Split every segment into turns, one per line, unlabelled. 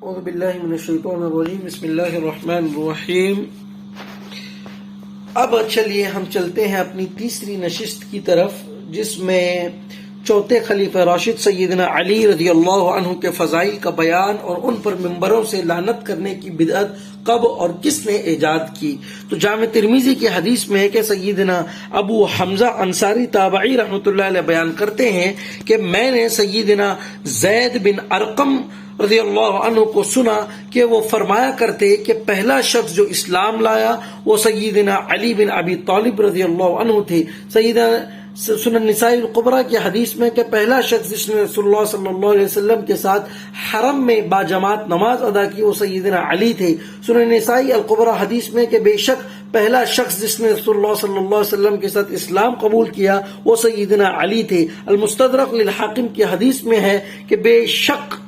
اعوذ باللہ من الشیطان الرجیم بسم اللہ الرحمن الرحیم۔ اب چلیے ہم چلتے ہیں اپنی تیسری نشست کی طرف، جس میں چوتھے خلیفہ راشد سیدنا علی رضی اللہ عنہ کے فضائل کا بیان اور ان پر منبروں سے لعنت کرنے کی بدعت کب اور کس نے ایجاد کی۔ تو جامع ترمذی کی حدیث میں ہے کہ سیدنا ابو حمزہ انصاری تابعی رحمۃ اللہ علیہ بیان کرتے ہیں کہ میں نے سیدنا زید بن ارقم رضی اللہ عنہ کو سنا کہ وہ فرمایا کرتے کہ پہلا شخص جو اسلام لایا وہ سیدنا علی بن ابی طالب رضی اللہ عنہ تھے۔ سیدنا سنن نسائی الکبریٰ کی حدیث میں کہ پہلا شخص جس نے رسول اللہ صلی اللہ علیہ وسلم کے ساتھ حرم میں باجماعت نماز ادا کی وہ سیدنا علی تھے۔ سنن نسائی الکبریٰ حدیث میں کہ بے شک پہلا شخص جس نے رسول اللہ صلی اللہ علیہ وسلم کے ساتھ اسلام قبول کیا وہ سیدنا علی تھے۔ المستدرک للحاکم کی حدیث میں ہے کہ بے شک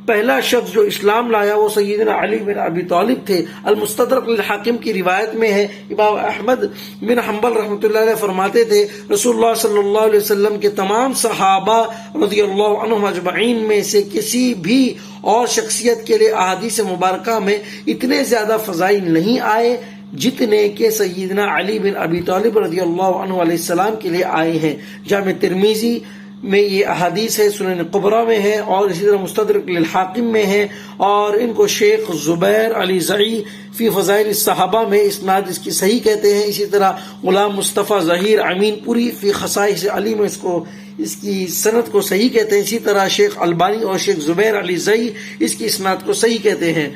پہلا شخص جو اسلام لایا وہ سیدنا علی بن ابی طالب تھے۔ المستدرک للحاکم کی روایت میں ہے امام احمد بن حنبل رحمۃ اللہ علیہ فرماتے تھے رسول اللہ صلی اللہ علیہ وسلم کے تمام صحابہ رضی اللہ عنہم اجمعین میں سے کسی بھی اور شخصیت کے لیے احادیث مبارکہ میں اتنے زیادہ فضائل نہیں آئے جتنے کہ سیدنا علی بن ابی طالب رضی اللہ عنہ علیہ السلام کے لیے آئے ہیں۔ جامع ترمذی میں یہ احادیث ہے، سنن کبریٰ میں ہے اور اسی طرح مستدرک للحاکم میں ہے، اور ان کو شیخ زبیر علی زئی فی فضائل الصحابہ میں اسناد اس کی صحیح کہتے ہیں۔ اسی طرح غلام مصطفیٰ ظہیر امین پوری فی خصائص علی میں اس کی سند کو صحیح کہتے ہیں۔ اسی طرح شیخ البانی اور شیخ زبیر علی زئی اس کی اسناد کو صحیح کہتے ہیں۔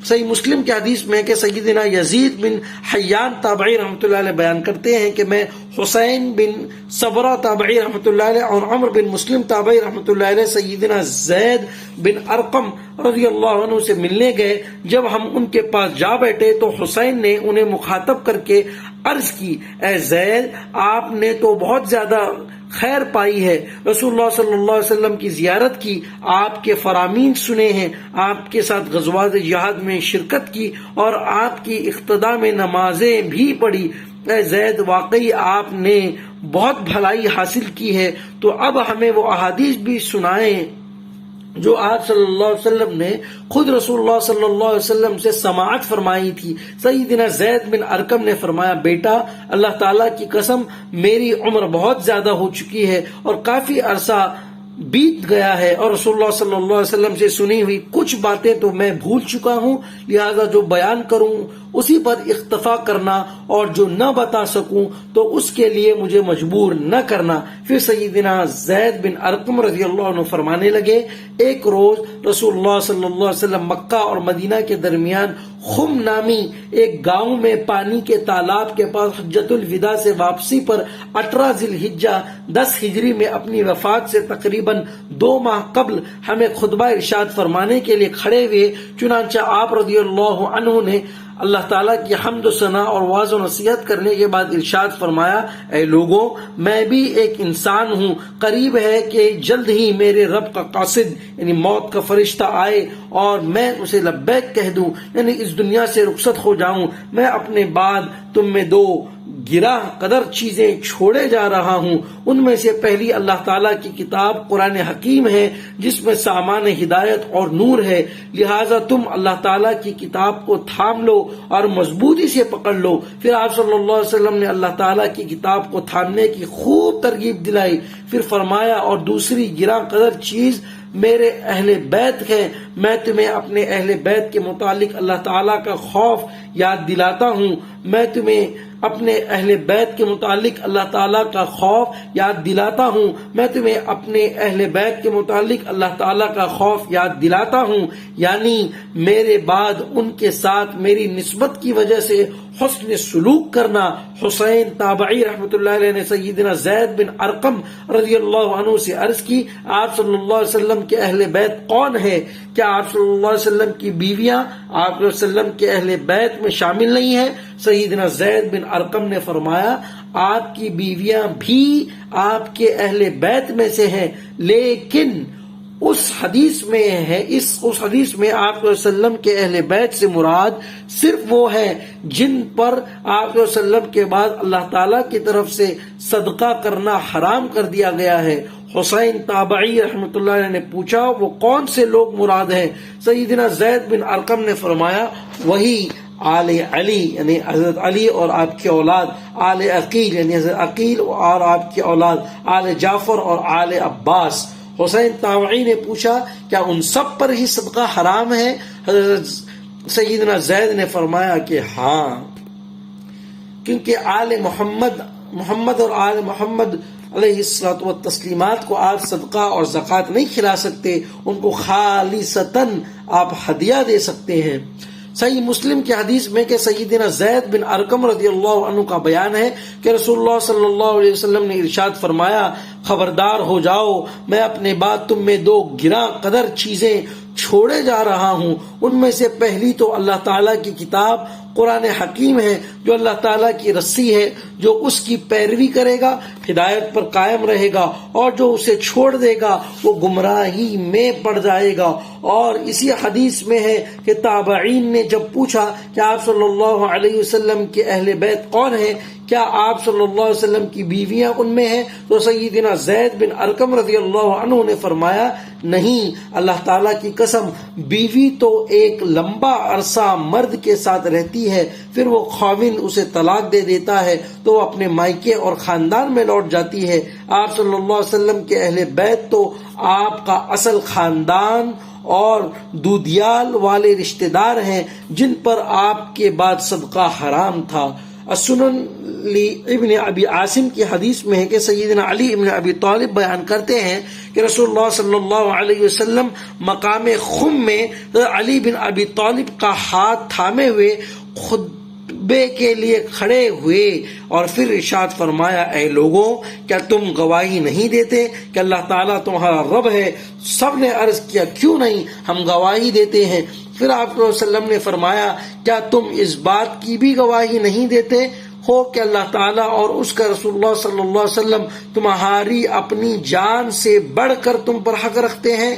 صحیح مسلم کی حدیث میں کہ سیدنا یزید بن حیان تابعی رحمۃ اللہ علیہ بیان کرتے ہیں کہ میں حسین بن صبرہ تابعی رحمۃ اللہ علیہ اور عمر بن مسلم تابعی رحمۃ اللہ علیہ سیدنا زید بن ارقم رضی اللہ عنہ سے ملنے گئے۔ جب ہم ان کے پاس جا بیٹھے تو حسین نے انہیں مخاطب کر کے عرض کی، اے زید، آپ نے تو بہت زیادہ خیر پائی ہے، رسول اللہ صلی اللہ علیہ وسلم کی زیارت کی، آپ کے فرامین سنے ہیں، آپ کے ساتھ غزوات جہاد میں شرکت کی اور آپ کی اقتداء میں نمازیں بھی پڑھی۔ اے زید، واقعی آپ نے بہت بھلائی حاصل کی ہے، تو اب ہمیں وہ احادیث بھی سنائیں جو آپ صلی اللہ علیہ وسلم نے خود رسول اللہ صلی اللہ علیہ وسلم سے سماعت فرمائی تھی۔ سیدنا زید بن ارقم نے فرمایا، بیٹا، اللہ تعالیٰ کی قسم میری عمر بہت زیادہ ہو چکی ہے اور کافی عرصہ بیت گیا ہے، اور رسول اللہ صلی اللہ علیہ وسلم سے سنی ہوئی کچھ باتیں تو میں بھول چکا ہوں، لہذا جو بیان کروں اسی پر اکتفا کرنا اور جو نہ بتا سکوں تو اس کے لیے مجھے مجبور نہ کرنا۔ پھر سیدنا زید بن ارقم رضی اللہ عنہ فرمانے لگے، ایک روز رسول اللہ صلی اللہ علیہ وسلم مکہ اور مدینہ کے درمیان خم نامی ایک گاؤں میں پانی کے تالاب کے پاس حجۃ الوداع سے واپسی پر 18 ذی الحجہ 10 ہجری میں اپنی وفات سے تقریباً 2 ماہ قبل ہمیں خطبہ ارشاد فرمانے کے لیے کھڑے ہوئے۔ چنانچہ آپ رضی اللہ عنہ نے اللہ تعالیٰ کی حمد و ثنا اور واعظ و نصیحت کرنے کے بعد ارشاد فرمایا، اے لوگوں، میں بھی ایک انسان ہوں، قریب ہے کہ جلد ہی میرے رب کا قاصد یعنی موت کا فرشتہ آئے اور میں اسے لبیک کہہ دوں، یعنی اس دنیا سے رخصت ہو جاؤں۔ میں اپنے بعد تم میں 2 گراں قدر چیزیں چھوڑے جا رہا ہوں، ان میں سے پہلی اللہ تعالیٰ کی کتاب قرآن حکیم ہے جس میں سامان ہدایت اور نور ہے، لہٰذا تم اللہ تعالیٰ کی کتاب کو تھام لو اور مضبوطی سے پکڑ لو۔ پھر آپ صلی اللہ علیہ وسلم نے اللہ تعالیٰ کی کتاب کو تھامنے کی خوب ترغیب دلائی، پھر فرمایا، اور دوسری گراں قدر چیز میرے اہل بیت ہے، میں تمہیں اپنے اہل بیت کے متعلق اللہ تعالیٰ کا خوف یاد دلاتا ہوں، میں تمہیں اپنے اہل بیت کے متعلق اللہ تعالیٰ کا خوف یاد دلاتا ہوں، میں تمہیں اپنے اہل بیت کے متعلق اللہ تعالیٰ کا خوف یاد دلاتا ہوں، یعنی میرے بعد ان کے ساتھ میری نسبت کی وجہ سے حسن سلوک کرنا۔ حسین تابعی رحمۃ اللہ علیہ نے سیدنا زید بن ارقم رضی اللہ عنہ سے عرض کی، آپ صلی اللہ علیہ وسلم کے اہل بیت کون ہے؟ کیا آپ صلی اللہ علیہ وسلم کی بیویاں آپ صلی اللہ علیہ وسلم کے اہل بیت میں شامل نہیں ہیں؟ سیدنا زید بن ارقم نے فرمایا، آپ کی بیویاں بھی آپ کے اہل بیت میں سے ہیں، لیکن اس حدیث میں ہے اس حدیث میں آپ صلی اللہ علیہ وسلم کے اہل بیت سے مراد صرف وہ ہے جن پر آپ صلی اللہ علیہ وسلم کے بعد اللہ تعالیٰ کی طرف سے صدقہ کرنا حرام کر دیا گیا ہے۔ حسین تابعی رحمۃ اللہ علیہ نے پوچھا وہ کون سے لوگ مراد ہیں؟ سیدنا زید بن ارقم نے فرمایا وہی آل علی یعنی حضرت علی اور آپ کی اولاد، آل عقیل یعنی حضرت عقیل اور آپ کی اولاد، آل جعفر اور آل عباس۔ حسین تابعی نے پوچھا کیا ان سب پر ہی صدقہ حرام ہے؟ حضرت سیدنا زید نے فرمایا کہ ہاں، کیونکہ آل محمد اور آل محمد علیہ الصلوۃ والتسلیمات کو آپ صدقہ اور زکوٰۃ نہیں کھلا سکتے، ان کو خالصتاً آپ ہدیہ دے سکتے ہیں۔ صحیح مسلم کی حدیث میں کہ سیدنا زید بن ارقم رضی اللہ عنہ کا بیان ہے کہ رسول اللہ صلی اللہ علیہ وسلم نے ارشاد فرمایا خبردار ہو جاؤ، میں اپنے بعد تم میں دو گراں قدر چیزیں چھوڑے جا رہا ہوں، ان میں سے پہلی تو اللہ تعالیٰ کی کتاب قرآن حکیم ہے، جو اللہ تعالیٰ کی رسی ہے، جو اس کی پیروی کرے گا ہدایت پر قائم رہے گا، اور جو اسے چھوڑ دے گا وہ گمراہی میں پڑ جائے گا۔ اور اسی حدیث میں ہے کہ تابعین نے جب پوچھا کہ آپ صلی اللہ علیہ وسلم کے اہل بیت کون ہیں، کیا آپ صلی اللہ علیہ وسلم کی بیویاں ان میں ہیں، تو سیدنا زید بن ارقم رضی اللہ عنہ نے فرمایا نہیں، اللہ تعالیٰ کی قسم، بیوی تو ایک لمبا عرصہ مرد کے ساتھ رہتی ہے، پھر وہ خاوند اسے طلاق دے دیتا ہے تو وہ اپنے مائکے اور خاندان میں لوٹ جاتی ہے۔ آپ صلی اللہ علیہ وسلم کے اہل بیت تو آپ کا اصل خاندان اور دودیال والے رشتہ دار ہیں جن پر آپ کے بعد صدقہ حرام تھا۔ السنن ابن ابی عاصم کی حدیث میں ہے کہ سیدنا علی ابن ابی طالب بیان کرتے ہیں کہ رسول اللہ صلی اللہ علیہ وسلم مقام خم میں علی بن ابی طالب کا ہاتھ تھامے ہوئے خطبے کے لیے کھڑے ہوئے اور پھر ارشاد فرمایا اے لوگوں، کیا تم گواہی نہیں دیتے کہ اللہ تعالیٰ تمہارا رب ہے؟ سب نے عرض کیا کیوں نہیں، ہم گواہی دیتے ہیں۔ پھر آپ صلی اللہ علیہ وسلم نے فرمایا کیا تم اس بات کی بھی گواہی نہیں دیتے ہو کہ اللہ تعالیٰ اور اس کا رسول اللہ صلی اللہ علیہ وسلم تمہاری اپنی جان سے بڑھ کر تم پر حق رکھتے ہیں؟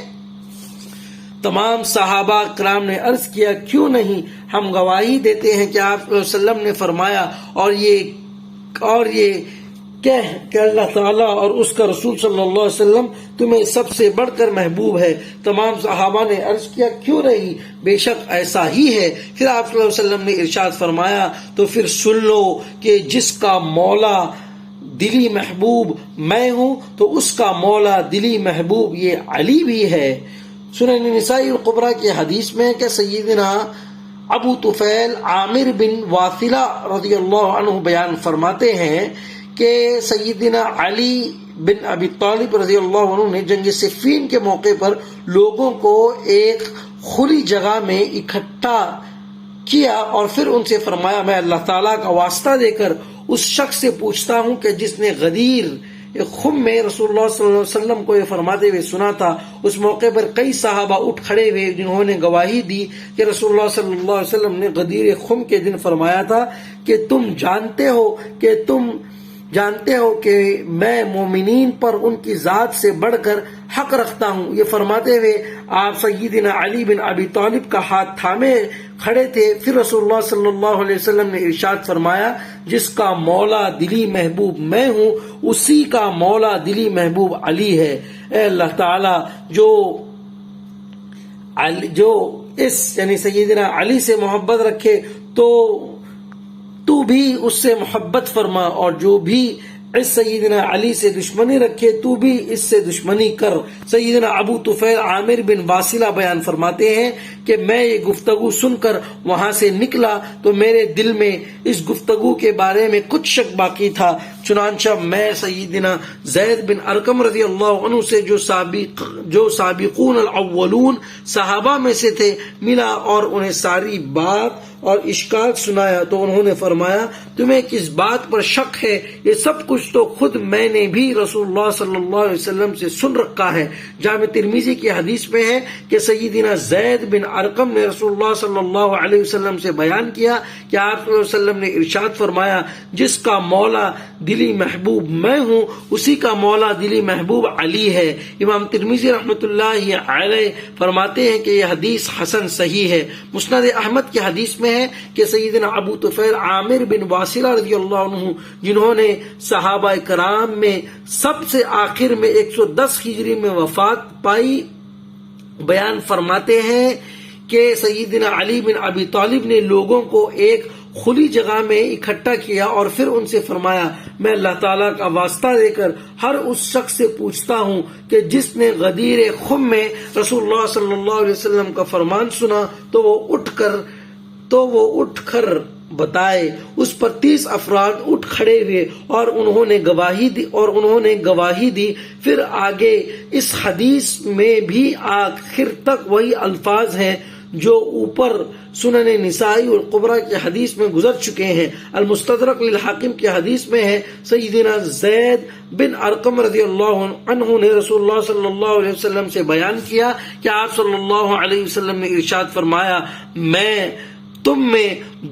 تمام صحابہ کرام نے عرض کیا کیوں نہیں، ہم گواہی دیتے ہیں کہ آپ صلی اللہ علیہ وسلم نے فرمایا اور یہ کہ اللہ تعالیٰ اور اس کا رسول صلی اللہ علیہ وسلم تمہیں سب سے بڑھ کر محبوب ہے۔ تمام صحابہ نے عرض کیا کیوں نہیں، بے شک ایسا ہی ہے۔ پھر آپ صلی اللہ علیہ وسلم نے ارشاد فرمایا تو پھر سن لو کہ جس کا مولا دلی محبوب میں ہوں تو اس کا مولا دلی محبوب یہ علی بھی ہے۔ سنن نسائی الکبریٰ کی حدیث میں کہ سیدنا ابو طفیل عامر بن واثلہ رضی اللہ عنہ بیان فرماتے ہیں کہ سیدنا علی بن ابی طالب رضی اللہ عنہ نے جنگ صفین کے موقع پر لوگوں کو ایک کھلی جگہ میں اکٹھا کیا اور پھر ان سے فرمایا میں اللہ تعالیٰ کا واسطہ دے کر اس شخص سے پوچھتا ہوں کہ جس نے غدیر خم میں رسول اللہ صلی اللہ علیہ وسلم کو یہ فرماتے ہوئے سنا تھا، اس موقع پر کئی صحابہ اٹھ کھڑے ہوئے جنہوں نے گواہی دی کہ رسول اللہ صلی اللہ علیہ وسلم نے غدیر خم کے دن فرمایا تھا کہ تم جانتے ہو کہ میں مومنین پر ان کی ذات سے بڑھ کر حق رکھتا ہوں۔ یہ فرماتے ہوئے آپ سیدنا علی بن ابی طالب کا ہاتھ تھامے کھڑے تھے۔ پھر رسول اللہ صلی اللہ علیہ وسلم نے ارشاد فرمایا جس کا مولا دلی محبوب میں ہوں اسی کا مولا دلی محبوب علی ہے۔ اے اللہ تعالیٰ جو اس یعنی سیدنا علی سے محبت رکھے تو بھی اس سے محبت فرما، اور جو بھی اس سیدنا علی سے دشمنی رکھے تو بھی اس سے دشمنی کر۔ سیدنا ابو طفیل عامر بن واثلہ بیان فرماتے ہیں کہ میں یہ گفتگو سن کر وہاں سے نکلا تو میرے دل میں اس گفتگو کے بارے میں کچھ شک باقی تھا، چنانچہ میں سیدنا زید بن ارقم رضی اللہ عنہ سے جو سابقون الاولون صحابہ میں سے تھے ملا اور انہیں ساری بات اور اشکال سنایا تو انہوں نے فرمایا تمہیں کس بات پر شک ہے، یہ سب کچھ تو خود میں نے بھی رسول اللہ صلی اللہ علیہ وسلم سے سن رکھا ہے۔ جامع ترمذی کی حدیث میں ہے کہ سیدنا زید بن ارقم نے رسول اللہ صلی اللہ علیہ وسلم سے بیان کیا کہ آپ صلی اللہ علیہ وسلم نے ارشاد فرمایا جس کا مولا دلی دلی محبوب میں ہوں، اسی کا مولا دلی محبوب علی ہے۔ امام ترمذی رحمۃ اللہ علیہ فرماتے ہیں کہ یہ حدیث حسن صحیح ہے۔ مسند احمد کی حدیث میں ہے کہ سیدنا ابو طفیل عامر بن واصلہ رضی اللہ عنہ، جنہوں نے صحابہ کرام میں سب سے آخر میں 110 ہجری میں وفات پائی، بیان فرماتے ہیں کہ سیدنا علی بن ابی طالب نے لوگوں کو ایک کھلی جگہ میں اکٹھا کیا اور پھر ان سے فرمایا، میں اللہ تعالیٰ کا واسطہ دے کر ہر اس شخص سے پوچھتا ہوں کہ جس نے غدیر خم میں رسول اللہ صلی اللہ علیہ وسلم کا فرمان سنا تو وہ اٹھ کر بتائے۔ اس پر 30 افراد اٹھ کھڑے ہوئے اور انہوں نے گواہی دی۔ پھر آگے اس حدیث میں بھی آخر تک وہی الفاظ ہیں جو اوپر سنن نسائی اور قبرہ کی حدیث میں گزر چکے ہیں۔ المستدرک للحاکم کی حدیث میں ہے، سیدنا زید بن ارقم رضی اللہ عنہ نے رسول اللہ صلی اللہ علیہ وسلم سے بیان کیا کہ آپ صلی اللہ علیہ وسلم نے ارشاد فرمایا، میں تم میں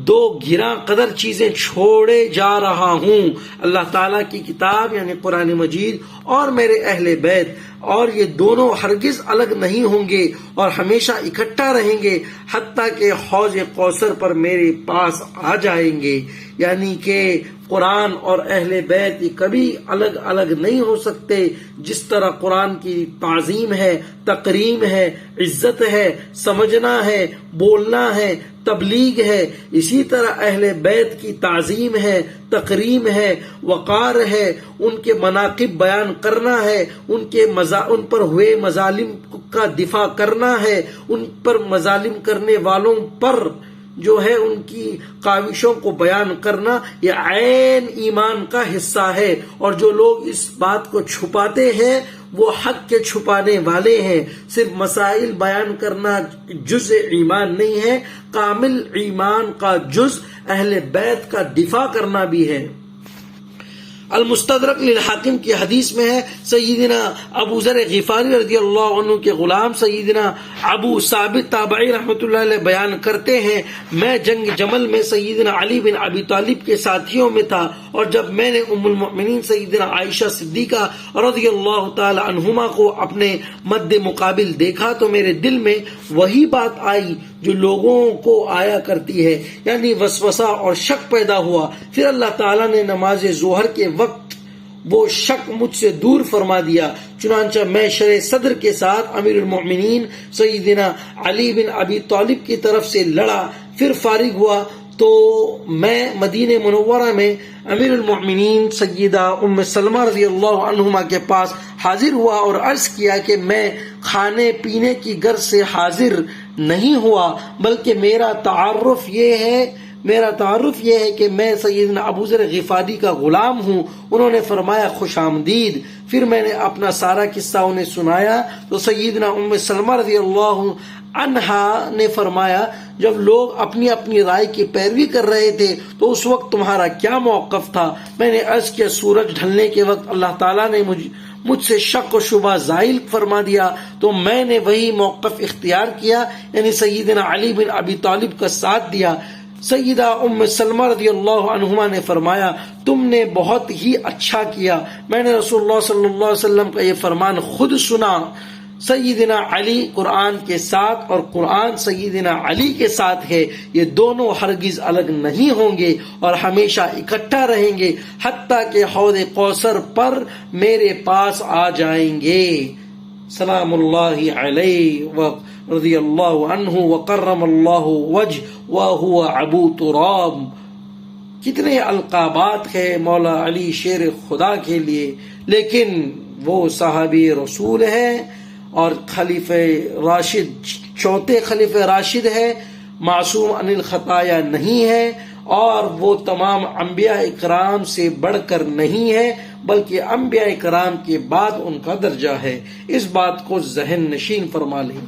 2 گراں قدر چیزیں چھوڑے جا رہا ہوں، اللہ تعالیٰ کی کتاب یعنی قرآن مجید اور میرے اہل بیت، اور یہ دونوں ہرگز الگ نہیں ہوں گے اور ہمیشہ اکٹھا رہیں گے حتیٰ کہ حوض کوثر پر میرے پاس آ جائیں گے۔ یعنی کہ قرآن اور اہل بیت یہ کبھی الگ الگ نہیں ہو سکتے۔ جس طرح قرآن کی تعظیم ہے، تکریم ہے، عزت ہے، سمجھنا ہے، بولنا ہے، تبلیغ ہے، اسی طرح اہل بیت کی تعظیم ہے، تکریم ہے، وقار ہے، ان کے مناقب بیان کرنا ہے، ان پر ہوئے مظالم کا دفاع کرنا ہے، ان پر مظالم کرنے والوں پر جو ہے ان کی کاوشوں کو بیان کرنا، یہ عین ایمان کا حصہ ہے۔ اور جو لوگ اس بات کو چھپاتے ہیں وہ حق کے چھپانے والے ہیں۔ صرف مسائل بیان کرنا جز ایمان نہیں ہے، کامل ایمان کا جز اہل بیت کا دفاع کرنا بھی ہے۔ المستدرک للحاکم کی حدیث میں ہے، سیدنا ابو ذر غفاری رضی اللہ عنہ کے غلام سیدنا ابو ثابت تابعی رحمۃ اللہ علیہ بیان کرتے ہیں، میں جنگ جمل میں سیدنا علی بن ابی طالب کے ساتھیوں میں تھا، اور جب میں نے ام المؤمنین سیدنا عائشہ صدیقہ رضی اللہ تعالی عنہما کو اپنے مد مقابل دیکھا تو میرے دل میں وہی بات آئی جو لوگوں کو آیا کرتی ہے، یعنی وسوسہ اور شک پیدا ہوا۔ پھر اللہ تعالیٰ نے نماز ظہر کے وقت وہ شک مجھ سے دور فرما دیا، چنانچہ میں شرح صدر کے ساتھ امیر المؤمنین سیدنا علی بن ابی طالب کی طرف سے لڑا۔ پھر فارغ ہوا تو میں مدینہ منورہ میں امیر المؤمنین سیدہ ام سلمہ رضی اللہ عنہما کے پاس حاضر ہوا اور عرض کیا کہ میں کھانے پینے کی غرض سے حاضر نہیں ہوا، بلکہ میرا تعارف یہ ہے کہ میں سیدنا ابو ذر غفاری کا غلام ہوں۔ انہوں نے فرمایا خوش آمدید۔ پھر میں نے اپنا سارا قصہ انہیں سنایا تو سیدنا ام سلمہ رضی اللہ عنہا نے فرمایا، جب لوگ اپنی اپنی رائے کی پیروی کر رہے تھے تو اس وقت تمہارا کیا موقف تھا؟ میں نے عرض کیا، سورج ڈھلنے کے وقت اللہ تعالیٰ نے مجھ سے شک و شبہ زائل فرما دیا تو میں نے وہی موقف اختیار کیا، یعنی سیدنا علی بن ابی طالب کا ساتھ دیا۔ سیدہ ام سلمہ رضی اللہ عنہما نے فرمایا، تم نے بہت ہی اچھا کیا، میں نے رسول اللہ صلی اللہ علیہ وسلم کا یہ فرمان خود سنا، سیدنا علی قرآن کے ساتھ اور قرآن سیدنا علی کے ساتھ ہے، یہ دونوں ہرگز الگ نہیں ہوں گے اور ہمیشہ اکٹھا رہیں گے حتیٰ کہ حوض کوثر پر میرے پاس آ جائیں گے۔ سلام اللہ علیہ رضی اللہ عنہ وکرم اللہ وجہ وہو ابو تراب۔ کتنے القابات ہیں مولا علی شیر خدا کے لیے، لیکن وہ صحابی رسول ہے اور خلیفہ راشد، چوتھے خلیفہ راشد ہے، معصوم عن الخطایا نہیں ہے، اور وہ تمام انبیاء اکرام سے بڑھ کر نہیں ہے بلکہ انبیاء اکرام کے بعد ان کا درجہ ہے۔ اس بات کو ذہن نشین فرما لیں۔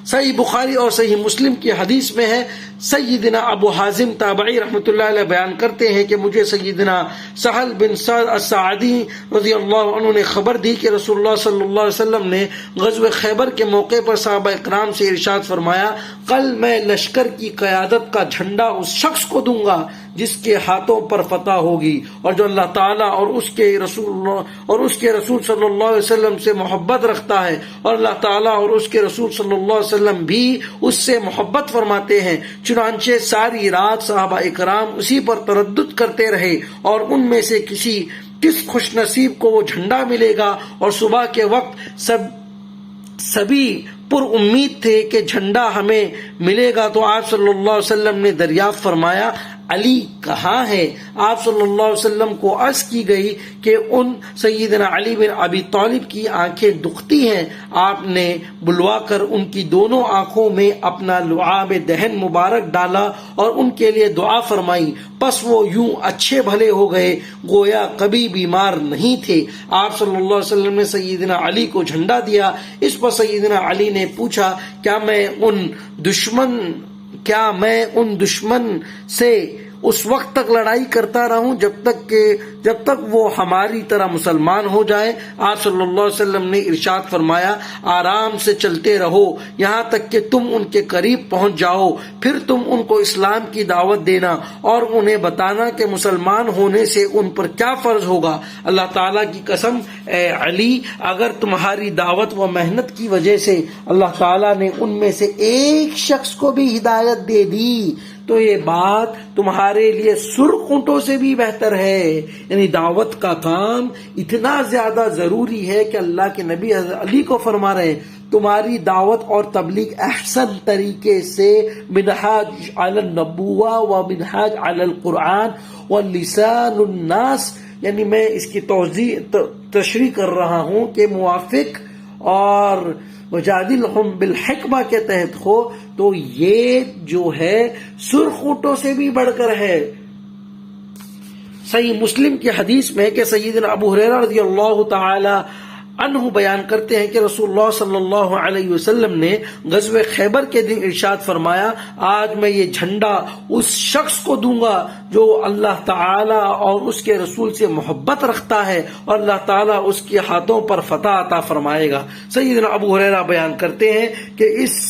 صحیح بخاری اور صحیح مسلم کی حدیث میں ہے، سیدنا ابو حازم تابعی رحمۃ اللہ علیہ بیان کرتے ہیں کہ مجھے سیدنا سہل بن سعد الساعدی رضی اللہ عنہ نے خبر دی کہ رسول اللہ صلی اللہ علیہ وسلم نے غزوہ خیبر کے موقع پر صحابہ اکرام سے ارشاد فرمایا، کل میں لشکر کی قیادت کا جھنڈا اس شخص کو دوں گا جس کے ہاتھوں پر فتح ہوگی، اور جو اللہ تعالیٰ اور اس کے رسول صلی اللہ علیہ وسلم سے محبت رکھتا ہے، اور اللہ تعالیٰ اور اس کے رسول صلی اللہ علیہ وسلم بھی اس سے محبت فرماتے ہیں۔ چنانچہ ساری رات صحابہ اکرام اسی پر تردد کرتے رہے، اور ان میں سے کس خوش نصیب کو وہ جھنڈا ملے گا، اور صبح کے وقت سبھی پر امید تھے کہ جھنڈا ہمیں ملے گا۔ تو آپ صلی اللہ علیہ وسلم نے دریافت فرمایا علی کہاں ہے؟ آپ صلی اللہ علیہ وسلم کو عرض کی گئی کہ ان سیدنا علی بن ابی طالب کی آنکھیں دکھتی ہیں۔ آپ نے بلوا کر ان کی دونوں آنکھوں میں اپنا لعاب دہن مبارک ڈالا اور ان کے لیے دعا فرمائی، پس وہ یوں اچھے بھلے ہو گئے گویا کبھی بیمار نہیں تھے۔ آپ صلی اللہ علیہ وسلم نے سیدنا علی کو جھنڈا دیا۔ اس پر سیدنا علی نے پوچھا کیا میں ان دشمن سے اس وقت تک لڑائی کرتا رہوں جب تک وہ ہماری طرح مسلمان ہو جائے؟ آپ صلی اللہ علیہ وسلم نے ارشاد فرمایا آرام سے چلتے رہو یہاں تک کہ تم ان کے قریب پہنچ جاؤ، پھر تم ان کو اسلام کی دعوت دینا اور انہیں بتانا کہ مسلمان ہونے سے ان پر کیا فرض ہوگا۔ اللہ تعالیٰ کی قسم اے علی، اگر تمہاری دعوت و محنت کی وجہ سے اللہ تعالیٰ نے ان میں سے ایک شخص کو بھی ہدایت دے دی تو یہ بات تمہارے لیے سرخ اونٹوں سے بھی بہتر ہے۔ یعنی دعوت کا کام اتنا زیادہ ضروری ہے کہ اللہ کے نبی حضرت علی کو فرما رہے ہیں تمہاری دعوت اور تبلیغ احسن طریقے سے منہاج علی النبوہ و منہاج علی القرآن و لسان الناس، یعنی میں اس کی تشریح کر رہا ہوں کہ موافق اور وجادلہم بالحکمہ کے تحت ہو تو یہ جو ہے سرخ اونٹوں سے بھی بڑھ کر ہے۔ صحیح مسلم کی حدیث میں کہ سیدنا ابو ہریرہ رضی اللہ تعالی عنہ بیان کرتے ہیں کہ رسول اللہ صلی اللہ علیہ وسلم نے غزوہ خیبر کے دن ارشاد فرمایا آج میں یہ جھنڈا اس شخص کو دوں گا جو اللہ تعالی اور اس کے رسول سے محبت رکھتا ہے اور اللہ تعالی اس کے ہاتھوں پر فتح عطا فرمائے گا۔ سیدنا ابو ہریرہ بیان کرتے ہیں کہ اس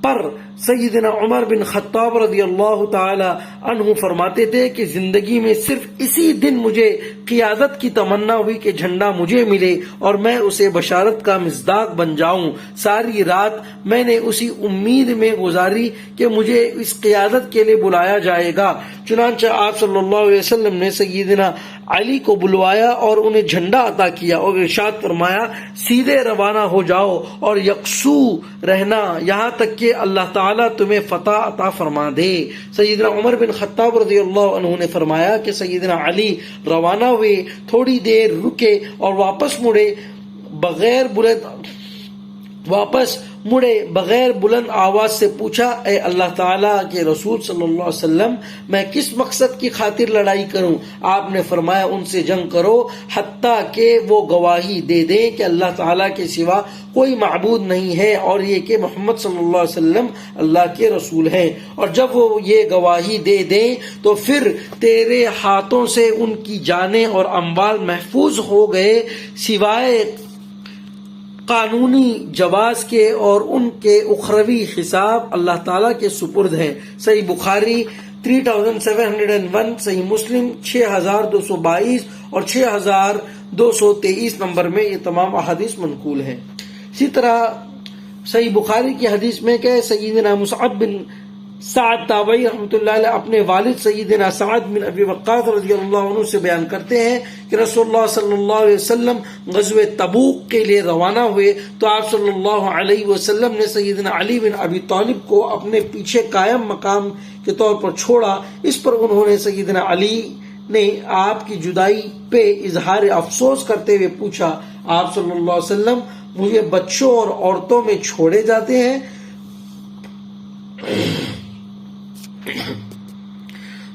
پر سیدنا عمر بن خطاب رضی اللہ تعالی عنہ فرماتے تھے کہ زندگی میں صرف اسی دن مجھے قیادت کی تمنا ہوئی کہ جھنڈا مجھے ملے اور میں اسے بشارت کا مصداق بن جاؤں۔ ساری رات میں نے اسی امید میں گزاری کہ مجھے اس قیادت کے لیے بلایا جائے گا۔ چنانچہ آپ صلی اللہ علیہ وسلم نے سیدنا علی کو بلوایا اور انہیں جھنڈا عطا کیا اور ارشاد فرمایا سیدھے روانہ ہو جاؤ اور یکسو رہنا یہاں تک کہ اللہ تعالیٰ تمہیں فتح عطا فرما دے۔ سیدنا عمر بن خطاب رضی اللہ عنہ نے فرمایا کہ سیدنا علی روانہ ہوئے، تھوڑی دیر رکے اور واپس مڑے بغیر بلند آواز سے پوچھا اے اللہ تعالیٰ کے رسول صلی اللہ علیہ وسلم میں کس مقصد کی خاطر لڑائی کروں؟ آپ نے فرمایا ان سے جنگ کرو حتیٰ کہ وہ گواہی دے دیں کہ اللہ تعالیٰ کے سوا کوئی معبود نہیں ہے اور یہ کہ محمد صلی اللہ علیہ وسلم اللہ کے رسول ہیں، اور جب وہ یہ گواہی دے دیں تو پھر تیرے ہاتھوں سے ان کی جانیں اور اموال محفوظ ہو گئے سوائے قانونی جواز کے اور ان کے اخروی حساب اللہ تعالیٰ کے سپرد ہیں۔ صحیح بخاری 3701، صحیح مسلم 6222 اور 6223 نمبر میں یہ تمام احادیث منقول ہیں۔ اسی طرح صحیح بخاری کی حدیث میں کہ سیدنا مصعب بن سعد تابعی رحمۃ اللہ علیہ اپنے والد سیدنا سعد بن ابی وقاص رضی اللہ عنہ سے بیان کرتے ہیں کہ رسول اللہ صلی اللہ علیہ وسلم غزوہ تبوک کے لیے روانہ ہوئے تو آپ صلی اللہ علیہ وسلم نے سیدنا علی بن ابی طالب کو اپنے پیچھے قائم مقام کے طور پر چھوڑا۔ اس پر انہوں نے سیدنا علی نے آپ کی جدائی پہ اظہار افسوس کرتے ہوئے پوچھا آپ صلی اللہ علیہ وسلم مجھے بچوں اور عورتوں میں چھوڑے جاتے ہیں؟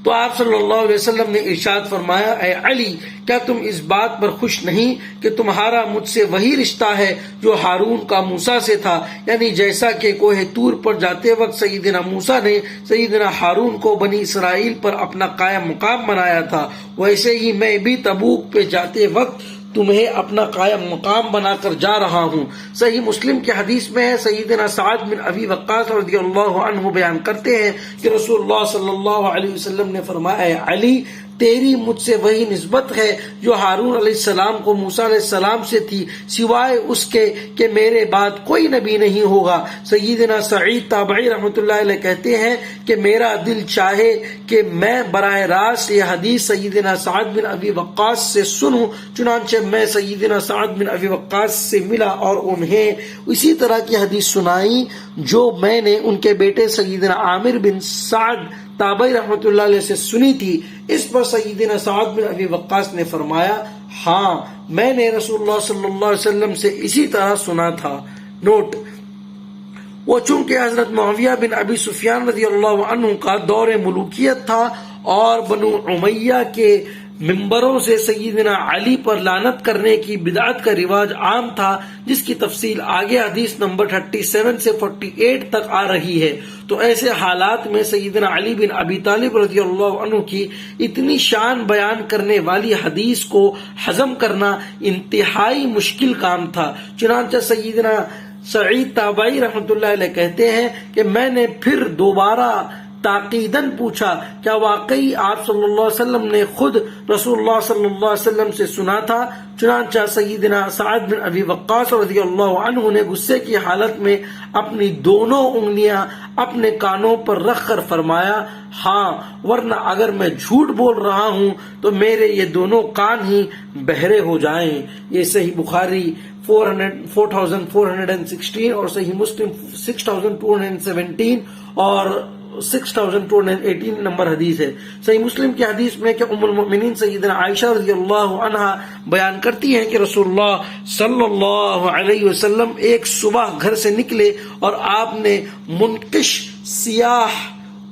تو آپ صلی اللہ علیہ وسلم نے ارشاد فرمایا اے علی کیا تم اس بات پر خوش نہیں کہ تمہارا مجھ سے وہی رشتہ ہے جو ہارون کا موسیٰ سے تھا، یعنی جیسا کہ کوہ طور پر جاتے وقت سیدنا موسیٰ نے سیدنا ہارون کو بنی اسرائیل پر اپنا قائم مقام بنایا تھا، ویسے ہی میں بھی تبوک پہ جاتے وقت تمہیں اپنا قائم مقام بنا کر جا رہا ہوں۔ صحیح مسلم کی حدیث میں ہے، سیدنا سعد بن ابی وقاص رضی اللہ عنہ بیان کرتے ہیں کہ رسول اللہ صلی اللہ علیہ وسلم نے فرمایا، اے علی، تیری مجھ سے وہی نسبت ہے جو ہارون علیہ السلام کو موسیٰ علیہ السلام سے تھی، سوائے اس کے کہ میرے بعد کوئی نبی نہیں ہوگا۔ سیدنا سعید تابعی رحمۃ اللہ علیہ کہتے ہیں کہ میرا دل چاہے کہ میں براہ راست یہ حدیث سیدنا سعد بن ابی وقاص سے سنوں، چنانچہ میں سیدنا سعد بن ابی وقاص سے ملا اور انہیں اسی طرح کی حدیث سنائی جو میں نے ان کے بیٹے سیدنا عامر بن سعد تابعی رحمۃ اللہ علیہ سے سنی تھی۔ اس پر سیدنا سعد بن ابی وقاص نے فرمایا، ہاں میں نے رسول اللہ صلی اللہ علیہ وسلم سے اسی طرح سنا تھا۔ نوٹ: وہ چونکہ حضرت معاویہ بن ابی سفیان رضی اللہ عنہ کا دور ملوکیت تھا اور بنو امیہ کے ممبروں سے سیدنا علی پر لعنت کرنے کی بدعت کا رواج عام تھا، جس کی تفصیل آگے حدیث نمبر 37 سے 48 تک آ رہی ہے، تو ایسے حالات میں سیدنا علی بن ابی طالب رضی اللہ عنہ کی اتنی شان بیان کرنے والی حدیث کو ہضم کرنا انتہائی مشکل کام تھا۔ چنانچہ سیدنا سعید تابعی رحمۃ اللہ علیہ کہتے ہیں کہ میں نے پھر دوبارہ تاکیداً پوچھا، کیا واقعی آپ صلی اللہ علیہ وسلم نے خود رسول اللہ صلی اللہ علیہ وسلم سے سنا تھا؟ چنانچہ سیدنا سعد بن ابی وقاص رضی اللہ عنہ نے غصے کی حالت میں اپنی دونوں انگلیاں اپنے کانوں پر رکھ کر فرمایا، ہاں، ورنہ اگر میں جھوٹ بول رہا ہوں تو میرے یہ دونوں کان ہی بہرے ہو جائیں۔ یہ صحیح بخاری 4416 اور صحیح مسلم 6217 اور 6218 نمبر حدیث ہے۔ صحیح مسلم کی حدیث میں کہ ام المؤمنین سیدنا عائشہ رضی اللہ عنہا بیان کرتی ہیں کہ رسول اللہ صلی اللہ علیہ وسلم ایک صبح گھر سے نکلے اور آپ نے منقش سیاہ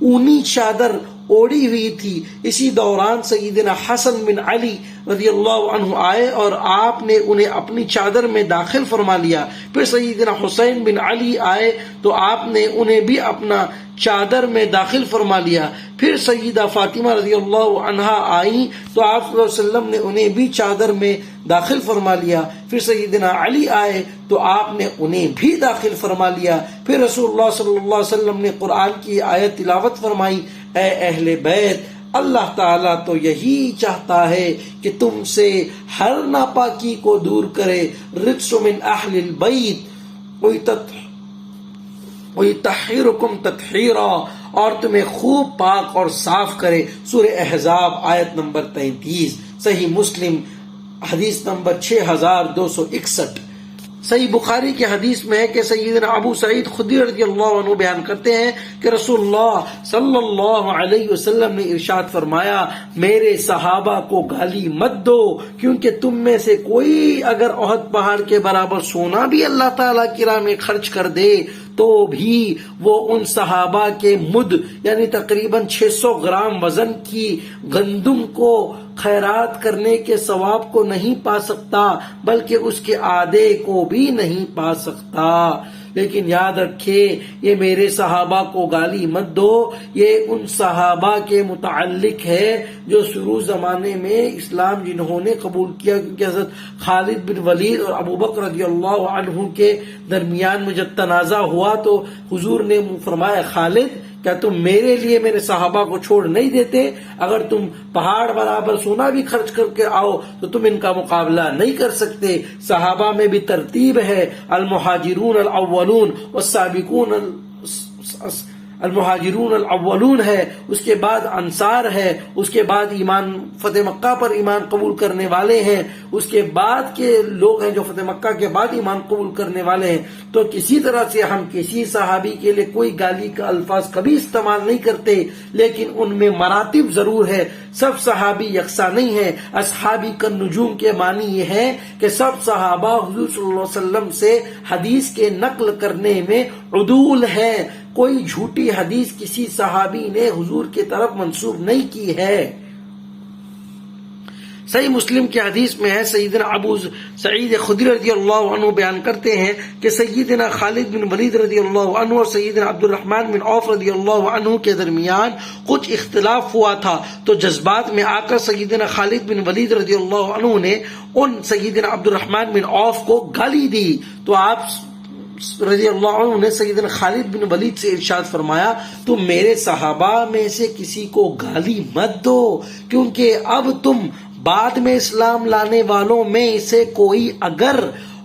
اونی چادر اوڑی ہوئی تھی۔ اسی دوران سیدنا حسن بن علی رضی اللہ عنہ آئے اور آپ نے انہیں اپنی چادر میں داخل فرما لیا۔ پھر سیدنا حسین بن علی آئے تو آپ نے انہیں بھی اپنا چادر میں داخل فرما لیا۔ پھر سیدہ فاطمہ رضی اللہ عنہا آئیں تو آپ صلی اللہ علیہ وسلم نے انہیں بھی چادر میں داخل فرما لیا۔ پھر سیدنا علی آئے تو آپ نے انہیں بھی داخل فرما لیا۔ پھر رسول اللہ صلی اللہ علیہ وسلم نے قرآن کی آیت تلاوت فرمائی، اے اہل بیت، اللہ تعالیٰ تو یہی چاہتا ہے کہ تم سے ہر ناپاکی کو دور کرے، رجس من اہل البیت ویطہرکم تطہیرا، اور تمہیں خوب پاک اور صاف کرے۔ سورہ احزاب آیت نمبر 33، صحیح مسلم حدیث نمبر 6261۔ صحیح بخاری کی حدیث میں ہے کہ سیدنا ابو سعید خدری رضی اللہ عنہ بیان کرتے ہیں کہ رسول اللہ صلی اللہ علیہ وسلم نے ارشاد فرمایا، میرے صحابہ کو گالی مت دو، کیونکہ تم میں سے کوئی اگر احد پہاڑ کے برابر سونا بھی اللہ تعالیٰ کی راہ میں خرچ کر دے تو بھی وہ ان صحابہ کے مد یعنی تقریباً 600 گرام وزن کی گندم کو خیرات کرنے کے ثواب کو نہیں پا سکتا، بلکہ اس کے آدھے کو بھی نہیں پا سکتا۔ لیکن یاد رکھے، یہ میرے صحابہ کو گالی مت دو، یہ ان صحابہ کے متعلق ہے جو شروع زمانے میں اسلام جنہوں نے قبول کیا، کیونکہ حضرت خالد بن ولید اور ابو بکر رضی اللہ عنہ کے درمیان میں جب تنازع ہوا تو حضور نے فرمایا، خالد، کیا تم میرے لیے میرے صحابہ کو چھوڑ نہیں دیتے؟ اگر تم پہاڑ برابر سونا بھی خرچ کر کے آؤ تو تم ان کا مقابلہ نہیں کر سکتے۔ صحابہ میں بھی ترتیب ہے، المہاجرون الاولون والسابقون المہاجرون الاولون ہے، اس کے بعد انصار ہے، اس کے بعد ایمان فتح مکہ پر ایمان قبول کرنے والے ہیں، اس کے بعد کے لوگ ہیں جو فتح مکہ کے بعد ایمان قبول کرنے والے ہیں۔ تو کسی طرح سے ہم کسی صحابی کے لیے کوئی گالی کا الفاظ کبھی استعمال نہیں کرتے، لیکن ان میں مراتب ضرور ہے، سب صحابی یکساں نہیں ہے۔ اصحابی کالنجوم کے معنی یہ ہے کہ سب صحابہ حضور صلی اللہ علیہ وسلم سے حدیث کے نقل کرنے میں عدول ہے، کوئی جھوٹی حدیث کسی صحابی نے حضور کی طرف منسوب نہیں کی ہے۔ صحیح مسلم کی حدیث میں ہے، سیدنا ابو سعید خدری رضی اللہ عنہ بیان کرتے ہیں کہ سیدنا خالد بن ولید رضی اللہ عنہ اور سیدنا عبد الرحمن بن عوف رضی اللہ عنہ کے درمیان کچھ اختلاف ہوا تھا، تو جذبات میں آ کر سیدنا خالد بن ولید رضی اللہ عنہ نے ان سیدنا عبد الرحمن بن عوف کو گالی دی، تو آپ رضی اللہ عنہ نے سیدنا خالد بن ولید سے ارشاد فرمایا، تم میرے صحابہ میں سے کسی کو گالی مت دو، کیونکہ اب تم بعد میں اسلام لانے والوں میں سے کوئی اگر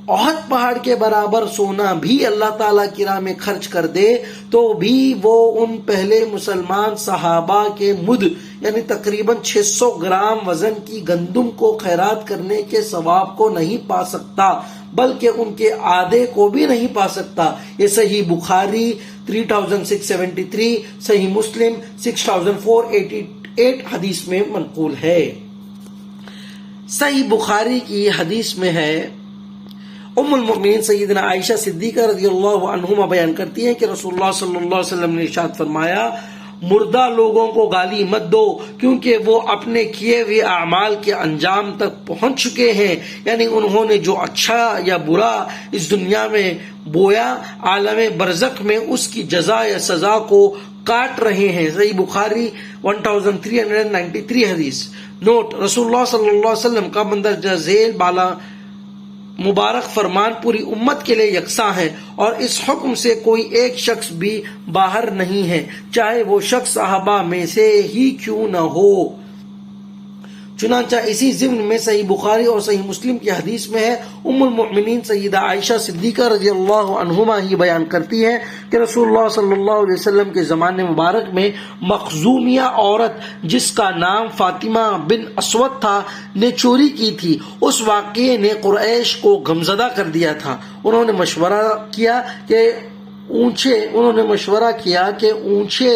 احد پہاڑ کے برابر سونا بھی اللہ تعالیٰ کی راہ میں خرچ کر دے تو بھی وہ ان پہلے مسلمان صحابہ کے مد یعنی تقریباً 600 گرام وزن کی گندم کو خیرات کرنے کے ثواب کو نہیں پا سکتا، بلکہ ان کے آدھے کو بھی نہیں پا سکتا۔ یہ صحیح بخاری 3673، صحیح مسلم 6488 حدیث میں منقول ہے۔ صحیح بخاری کی حدیث میں ہے، ام المؤمنین سیدنا عائشہ صدیقہ رضی اللہ عنہما بیان کرتی ہیں کہ رسول اللہ صلی اللہ علیہ وسلم نے ارشاد فرمایا، مردہ لوگوں کو گالی مت دو کیونکہ وہ اپنے کیے ہوئے اعمال کے انجام تک پہنچ چکے ہیں، یعنی انہوں نے جو اچھا یا برا اس دنیا میں بویا، عالم برزخ میں اس کی جزا یا سزا کو کاٹ رہے ہیں۔ صحیح بخاری 1393 حدیث۔ نوٹ: رسول اللہ صلی اللہ علیہ وسلم کا مندرجہ ذیل بالا مبارک فرمان پوری امت کے لیے یکساں ہے، اور اس حکم سے کوئی ایک شخص بھی باہر نہیں ہے، چاہے وہ شخص صحابہ میں سے ہی کیوں نہ ہو۔ چنانچہ اسی ضمن میں صحیح بخاری اور صحیح مسلم کی حدیث میں ہے، ام المؤمنین سیدہ عائشہ صدیقہ رضی اللہ عنہما ہی بیان کرتی ہے کہ رسول اللہ صلی اللہ علیہ وسلم کے زمانے مبارک میں مخزومیہ عورت جس کا نام فاطمہ بن اسود تھا نے چوری کی تھی۔ اس واقعے نے قریش کو غمزدہ کر دیا تھا۔ انہوں نے مشورہ کیا کہ اونچے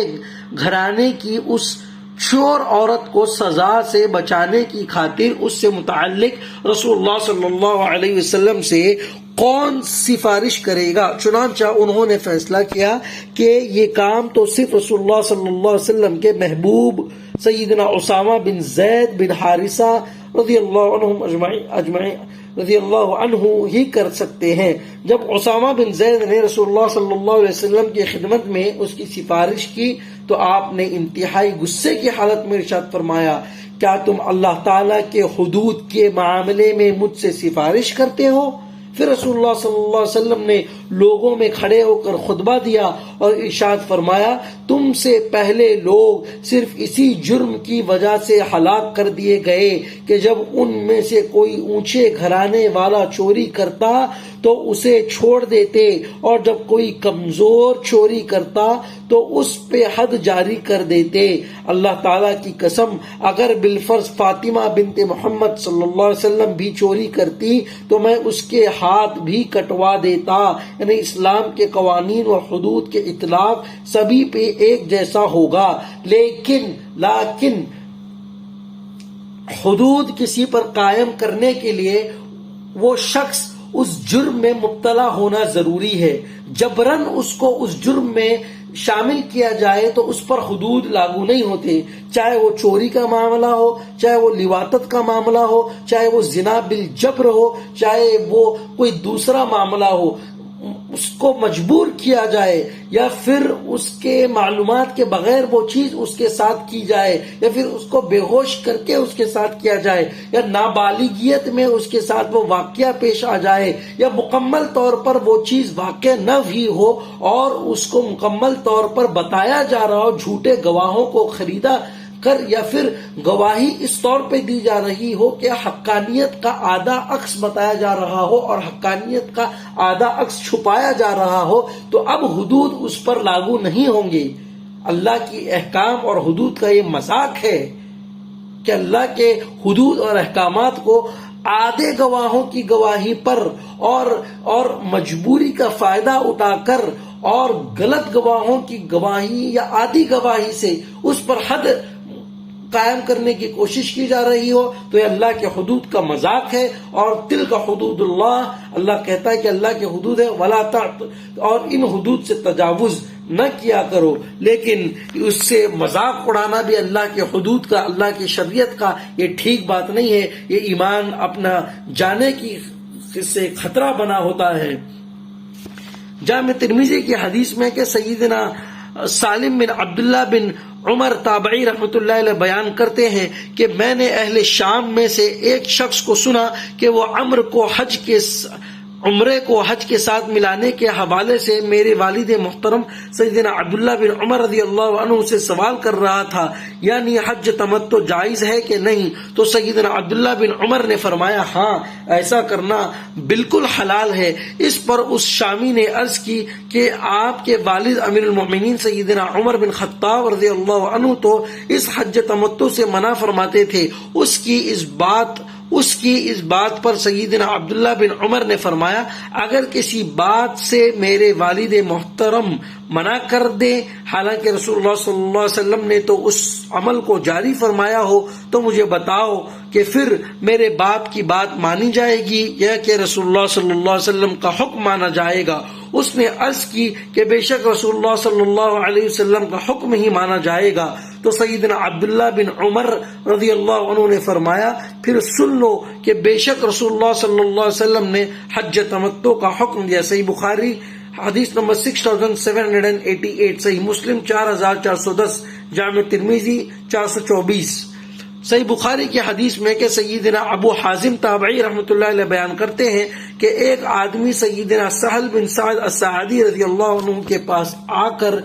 گھرانے کی اس چور عورت کو سزا سے بچانے کی خاطر اس سے متعلق رسول اللہ صلی اللہ علیہ وسلم سے کون سفارش کرے گا؟ چنانچہ انہوں نے فیصلہ کیا کہ یہ کام تو صرف رسول اللہ صلی اللہ علیہ وسلم کے محبوب سیدنا اسامہ بن زید بن حارثہ رضی اللہ عنہ ہی کر سکتے ہیں۔ جب اسامہ بن زید نے رسول اللہ صلی اللہ علیہ وسلم کی خدمت میں اس کی سفارش کی تو آپ نے انتہائی غصے کی حالت میں ارشاد فرمایا، کیا تم اللہ تعالیٰ کے حدود کے معاملے میں مجھ سے سفارش کرتے ہو؟ پھر رسول اللہ صلی اللہ علیہ وسلم نے لوگوں میں کھڑے ہو کر خطبہ دیا اور ارشاد فرمایا، تم سے پہلے لوگ صرف اسی جرم کی وجہ سے ہلاک کر دیے گئے کہ جب ان میں سے کوئی اونچے گھرانے والا چوری کرتا تو اسے چھوڑ دیتے، اور جب کوئی کمزور چوری کرتا تو اس پہ حد جاری کر دیتے۔ اللہ تعالیٰ کی قسم، اگر بالفرض فاطمہ بنت محمد صلی اللہ علیہ وسلم بھی چوری کرتی تو میں اس کے ہاتھ بھی کٹوا دیتا۔ یعنی اسلام کے قوانین اور حدود کے اطلاق سبھی پہ ایک جیسا ہوگا، لیکن حدود کسی پر قائم کرنے کے لیے وہ شخص اس جرم میں مبتلا ہونا ضروری ہے۔ جبراً اس کو اس جرم میں شامل کیا جائے تو اس پر حدود لاگو نہیں ہوتے، چاہے وہ چوری کا معاملہ ہو، چاہے وہ لواطت کا معاملہ ہو، چاہے وہ زنا بالجبر ہو، چاہے وہ کوئی دوسرا معاملہ ہو۔ اس کو مجبور کیا جائے یا پھر اس کے معلومات کے بغیر وہ چیز اس کے ساتھ کی جائے، یا پھر اس کو بے ہوش کر کے اس کے ساتھ کیا جائے، یا نابالغیت میں اس کے ساتھ وہ واقعہ پیش آ جائے، یا مکمل طور پر وہ چیز واقع نہ بھی ہو اور اس کو مکمل طور پر بتایا جا رہا ہو، جھوٹے گواہوں کو خریدا کر، یا پھر گواہی اس طور پہ دی جا رہی ہو کہ حقانیت کا آدھا عکس بتایا جا رہا ہو اور حقانیت کا آدھا عکس چھپایا جا رہا ہو، تو اب حدود اس پر لاگو نہیں ہوں گے۔ اللہ کی احکام اور حدود کا یہ مذاق ہے کہ اللہ کے حدود اور احکامات کو آدھے گواہوں کی گواہی پر اور مجبوری کا فائدہ اٹھا کر اور غلط گواہوں کی گواہی یا آدھی گواہی سے اس پر حد قائم کرنے کی کوشش کی جا رہی ہو تو یہ اللہ کے حدود کا مذاق ہے، اور تلک حدود اللہ، اللہ کہتا ہے کہ اللہ کے حدود ہے، ولا اور ان حدود سے تجاوز نہ کیا کرو، لیکن اس سے مذاق اڑانا بھی اللہ کے حدود کا، اللہ کی شریعت کا، یہ ٹھیک بات نہیں ہے، یہ ایمان اپنا جانے کی سے خطرہ بنا ہوتا ہے۔ جامع ترمذی کی حدیث میں کہ سیدنا سالم بن عبداللہ بن عمر تابعی رحمۃ اللہ علیہ بیان کرتے ہیں کہ میں نے اہل شام میں سے ایک شخص کو سنا کہ وہ عمرے کو حج کے ساتھ ملانے کے حوالے سے میرے والد محترم سیدنا عبداللہ بن عمر رضی اللہ عنہ سے سوال کر رہا تھا، یعنی حج تمتع جائز ہے کہ نہیں؟ تو سیدنا عبداللہ بن عمر نے فرمایا ہاں، ایسا کرنا بالکل حلال ہے۔ اس پر اس شامی نے عرض کی کہ آپ کے والد امیر المؤمنین سیدنا عمر بن خطاب رضی اللہ عنہ تو اس حج تمتع سے منع فرماتے تھے۔ اس کی اس بات پر سیدنا عبداللہ بن عمر نے فرمایا اگر کسی بات سے میرے والد محترم منع کر دے، حالانکہ رسول اللہ صلی اللہ علیہ وسلم نے تو اس عمل کو جاری فرمایا ہو، تو مجھے بتاؤ کہ پھر میرے باپ کی بات مانی جائے گی یا کہ رسول اللہ صلی اللہ علیہ وسلم کا حکم مانا جائے گا؟ اس نے عرض کی کہ بے شک رسول اللہ صلی اللہ علیہ وسلم کا حکم ہی مانا جائے گا۔ تو سیدنا عبداللہ بن عمر رضی اللہ عنہ نے فرمایا پھر سن لو کہ بے شک رسول اللہ صلی اللہ علیہ وسلم نے حج تمتع کا حکم دیا۔ صحیح بخاری حدیث نمبر 6788، صحیح مسلم 4410، جامع ترمذی 424۔ صحیح بخاری کی حدیث میں کہ سیدنا ابو حازم تابعی رحمۃ اللہ علیہ بیان کرتے ہیں کہ ایک آدمی سیدنا سہل بن سعد الساعدی رضی اللہ عنہ کے پاس آ کر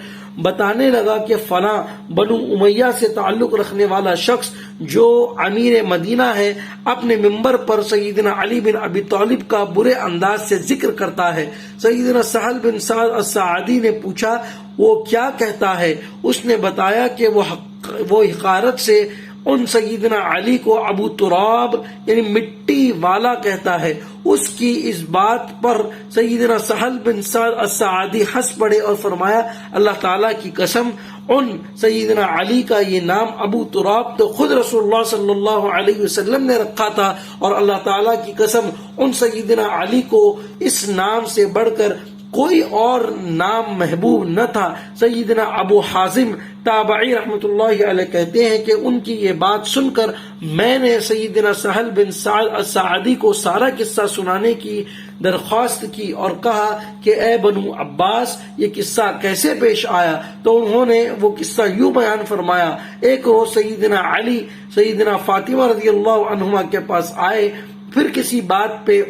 بتانے لگا کہ فلاں بنو امیہ سے تعلق رکھنے والا شخص جو امیر مدینہ ہے اپنے ممبر پر سیدنا علی بن ابی طالب کا برے انداز سے ذکر کرتا ہے۔ سیدنا سہل بن سعد الساعدی نے پوچھا وہ کیا کہتا ہے؟ اس نے بتایا کہ وہ حقارت سے ان سیدنا علی کو ابو تراب یعنی مٹی والا کہتا ہے۔ اس کی اس بات پر سیدنا سہل بن سعد الساعدی ہنس پڑے اور فرمایا اللہ تعالیٰ کی قسم ان سیدنا علی کا یہ نام ابو تراب تو خود رسول اللہ صلی اللہ علیہ وسلم نے رکھا تھا، اور اللہ تعالیٰ کی قسم ان سیدنا علی کو اس نام سے بڑھ کر کوئی اور نام محبوب نہ تھا۔ سیدنا ابو حازم تابعی رحمۃ اللہ علیہ کہتے ہیں کہ ان کی یہ بات سن کر میں نے سیدنا سہل بن سعد الساعدی کو سارا قصہ سنانے کی درخواست کی اور کہا کہ اے بنو عباس یہ قصہ کیسے پیش آیا؟ تو انہوں نے وہ قصہ یوں بیان فرمایا، ایک روز سیدنا علی سیدنا فاطمہ رضی اللہ عنہما کے پاس آئے، پھر کسی بات پہ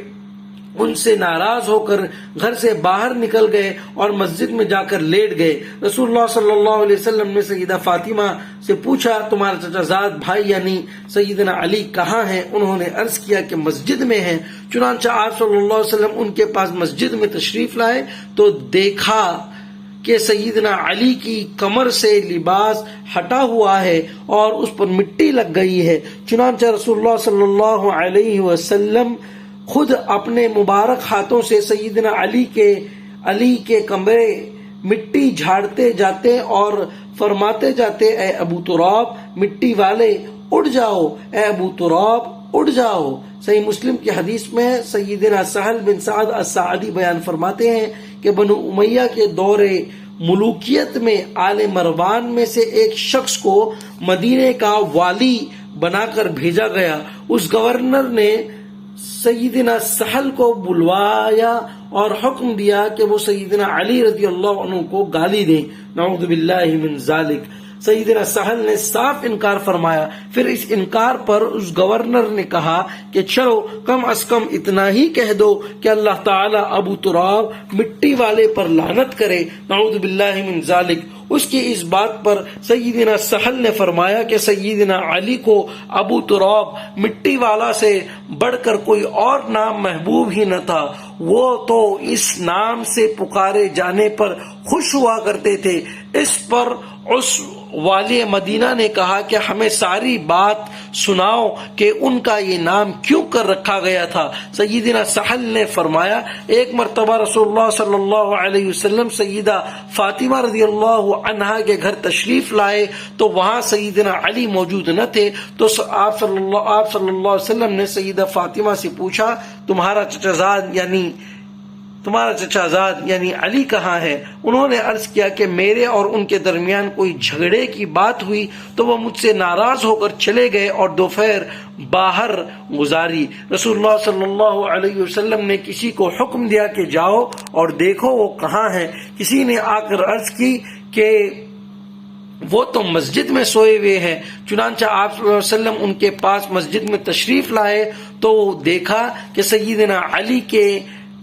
ان سے ناراض ہو کر گھر سے باہر نکل گئے اور مسجد میں جا کر لیٹ گئے۔ رسول اللہ صلی اللہ علیہ وسلم نے سیدہ فاطمہ سے پوچھا تمہارا چچا زاد بھائی یعنی سیدنا علی کہاں ہیں؟ انہوں نے عرض کیا کہ مسجد میں ہیں۔ چنانچہ آپ صلی اللہ علیہ وسلم ان کے پاس مسجد میں تشریف لائے تو دیکھا کہ سیدنا علی کی کمر سے لباس ہٹا ہوا ہے اور اس پر مٹی لگ گئی ہے۔ چنانچہ رسول اللہ صلی اللہ علیہ وسلم خود اپنے مبارک ہاتھوں سے سیدنا علی کے کمرے مٹی جھاڑتے جاتے اور فرماتے جاتے اے ابو تراب مٹی والے اڑ جاؤ، اے ابو تراب اڑ جاؤ۔ صحیح مسلم کی حدیث میں سیدنا سہل بن سعد الساعدی بیان فرماتے ہیں کہ بنو امیہ کے دور ملوکیت میں آل مروان میں سے ایک شخص کو مدینے کا والی بنا کر بھیجا گیا۔ اس گورنر نے سیدنا سہل کو بلوایا اور حکم دیا کہ وہ سیدنا علی رضی اللہ عنہ کو گالی دیں، نعوذ باللہ من ذالک۔ سیدنا سہل نے صاف انکار فرمایا۔ پھر اس انکار پر اس گورنر نے کہا کہ چلو کم از کم اتنا ہی کہہ دو کہ اللہ تعالی ابو تراب مٹی والے پر لعنت کرے، نعوذ باللہ من ذالک۔ اس کی اس بات پر سیدنا سہل نے فرمایا کہ سیدنا علی کو ابو تراب مٹی والا سے بڑھ کر کوئی اور نام محبوب ہی نہ تھا، وہ تو اس نام سے پکارے جانے پر خوش ہوا کرتے تھے۔ اس پر اس والی مدینہ نے کہا کہ ہمیں ساری بات سناؤ کہ ان کا یہ نام کیوں کر رکھا گیا تھا۔ سیدنا سہل نے فرمایا ایک مرتبہ رسول اللہ صلی اللہ علیہ وسلم سیدہ فاطمہ رضی اللہ عنہا کے گھر تشریف لائے تو وہاں سیدنا علی موجود نہ تھے، تو آپ صلی اللہ علیہ وسلم نے سیدہ فاطمہ سے پوچھا تمہارا چچا زاد یعنی علی کہاں ہے؟ انہوں نے عرض کیا کہ میرے اور ان کے درمیان کوئی جھگڑے کی بات ہوئی تو وہ مجھ سے ناراض ہو کر چلے گئے اور دوپہر باہر گزاری۔ رسول اللہ صلی اللہ علیہ وسلم نے کسی کو حکم دیا کہ جاؤ اور دیکھو وہ کہاں ہے۔ کسی نے آ کر عرض کی کہ وہ تو مسجد میں سوئے ہوئے ہیں۔ چنانچہ آپ صلی اللہ علیہ وسلم ان کے پاس مسجد میں تشریف لائے تو دیکھا کہ سیدنا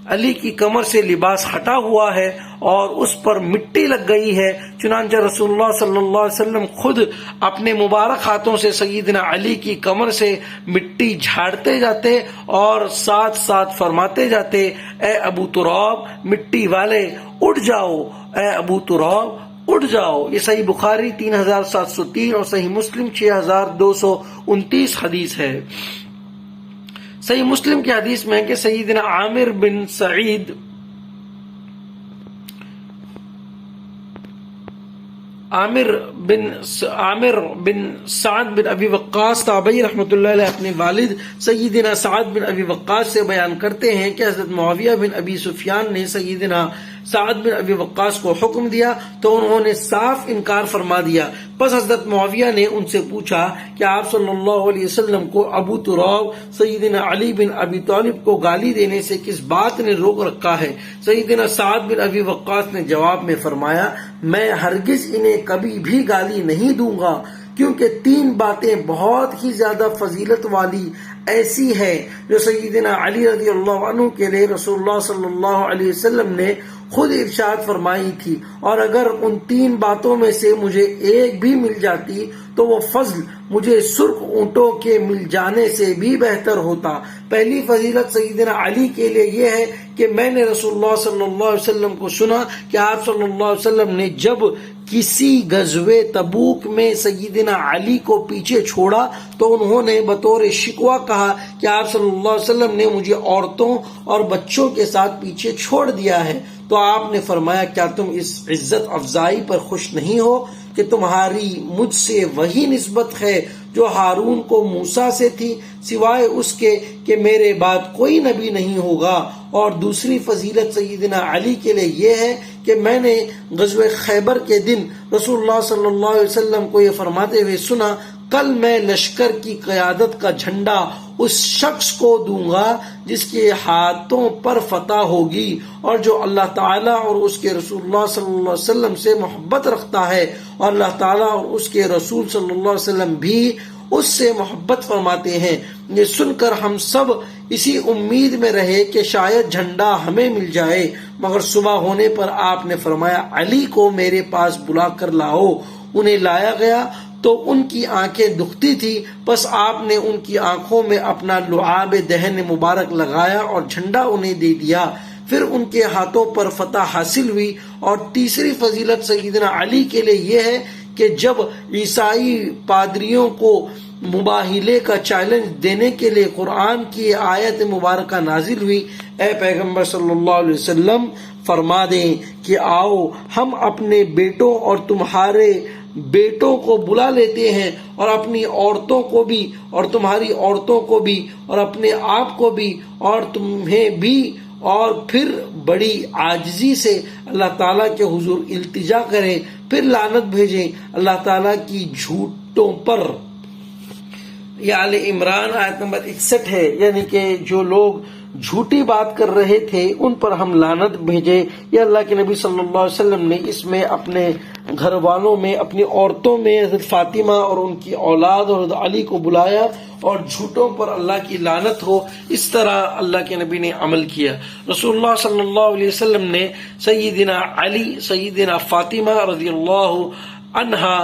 علی کی کمر سے لباس ہٹا ہوا ہے اور اس پر مٹی لگ گئی ہے۔ چنانچہ رسول اللہ صلی اللہ علیہ وسلم خود اپنے مبارک ہاتھوں سے سیدنا علی کی کمر سے مٹی جھاڑتے جاتے اور ساتھ ساتھ فرماتے جاتے اے ابو تراب مٹی والے اٹھ جاؤ، اے ابو تراب اٹھ جاؤ۔ یہ صحیح بخاری 3703 اور صحیح مسلم 6229 حدیث ہے۔ صحیح مسلم کی حدیث میں ہے کہ سیدنا عامر بن سعد بن ابی وقاص تابعی رحمۃ اللہ علیہ اپنے والد سیدنا سعد بن ابی وقاص سے بیان کرتے ہیں کہ حضرت معاویہ بن ابی سفیان نے سیدنا سعد بن ابی وقاص کو حکم دیا تو انہوں نے صاف انکار فرما دیا۔ پس حضرت معاویہ نے ان سے پوچھا کہ آپ صلی اللہ علیہ وسلم کو ابو تراب سیدنا علی بن ابی طالب کو گالی دینے سے کس بات نے روک رکھا ہے؟ سیدنا سعد بن ابی وقاص نے جواب میں فرمایا میں ہرگز انہیں کبھی بھی گالی نہیں دوں گا، کیونکہ 3 باتیں بہت ہی زیادہ فضیلت والی ایسی ہے جو سیدنا علی رضی اللہ عنہ کے لیے رسول اللہ صلی اللہ علیہ وسلم نے خود ارشاد فرمائی تھی، اور اگر ان 3 باتوں میں سے مجھے ایک بھی مل جاتی تو وہ فضل مجھے سرخ اونٹوں کے مل جانے سے بھی بہتر ہوتا۔ پہلی فضیلت سیدنا علی کے لیے یہ ہے کہ میں نے رسول اللہ صلی اللہ علیہ وسلم کو سنا کہ آپ صلی اللہ علیہ وسلم نے جب کسی غزوہ تبوک میں سیدنا علی کو پیچھے چھوڑا تو انہوں نے بطور شکوہ کہا کہ آپ صلی اللہ علیہ وسلم نے مجھے عورتوں اور بچوں کے ساتھ پیچھے چھوڑ دیا ہے، تو آپ نے فرمایا کیا تم اس عزت افزائی پر خوش نہیں ہو کہ تمہاری مجھ سے وہی نسبت ہے جو ہارون کو موسیٰ سے تھی، سوائے اس کے کہ میرے بعد کوئی نبی نہیں ہوگا۔ اور دوسری فضیلت سیدنا علی کے لیے یہ ہے کہ میں نے غزوہ خیبر کے دن رسول اللہ صلی اللہ علیہ وسلم کو یہ فرماتے ہوئے سنا کل میں لشکر کی قیادت کا جھنڈا اس شخص کو دوں گا جس کے ہاتھوں پر فتح ہوگی اور جو اللہ تعالیٰ اور اس کے رسول اللہ صلی اللہ علیہ وسلم سے محبت رکھتا ہے، اور اللہ تعالیٰ اور اس کے رسول صلی اللہ علیہ وسلم بھی اس سے محبت فرماتے ہیں۔ یہ سن کر ہم سب اسی امید میں رہے کہ شاید جھنڈا ہمیں مل جائے، مگر صبح ہونے پر آپ نے فرمایا علی کو میرے پاس بلا کر لاؤ۔ انہیں لایا گیا تو ان کی آنکھیں دکھتی تھی، پس آپ نے ان کی آنکھوں میں اپنا لعاب دہن مبارک لگایا اور جھنڈا انہیں دے دیا، پھر ان کے ہاتھوں پر فتح حاصل ہوئی۔ اور تیسری فضیلت سیدنا علی کے لیے یہ ہے کہ جب عیسائی پادریوں کو مباہلے کا چیلنج دینے کے لیے قرآن کی آیت مبارکہ نازل ہوئی، اے پیغمبر صلی اللہ علیہ وسلم فرما دیں کہ آؤ ہم اپنے بیٹوں اور تمہارے بیٹوں کو بلا لیتے ہیں اور اپنی عورتوں کو بھی اور تمہاری عورتوں کو بھی اور اپنے آپ کو بھی اور تمہیں بھی، اور پھر بڑی عاجزی سے اللہ تعالیٰ کے حضور التجا کریں، پھر لعنت بھیجیں اللہ تعالیٰ کی جھوٹوں پر۔ یہ آل عمران آیت نمبر 61 ہے، یعنی کہ جو لوگ جھوٹی بات کر رہے تھے ان پر ہم لعنت بھیجے۔ یہ اللہ کے نبی صلی اللہ علیہ وسلم نے اس میں اپنے گھر والوں میں اپنی عورتوں میں حضرت فاطمہ اور ان کی اولاد اور حضرت علی کو بلایا اور جھوٹوں پر اللہ کی لعنت ہو، اس طرح اللہ کے نبی نے عمل کیا۔ رسول اللہ صلی اللہ علیہ وسلم نے سیدنا علی، سیدنا فاطمہ رضی اللہ عنہا،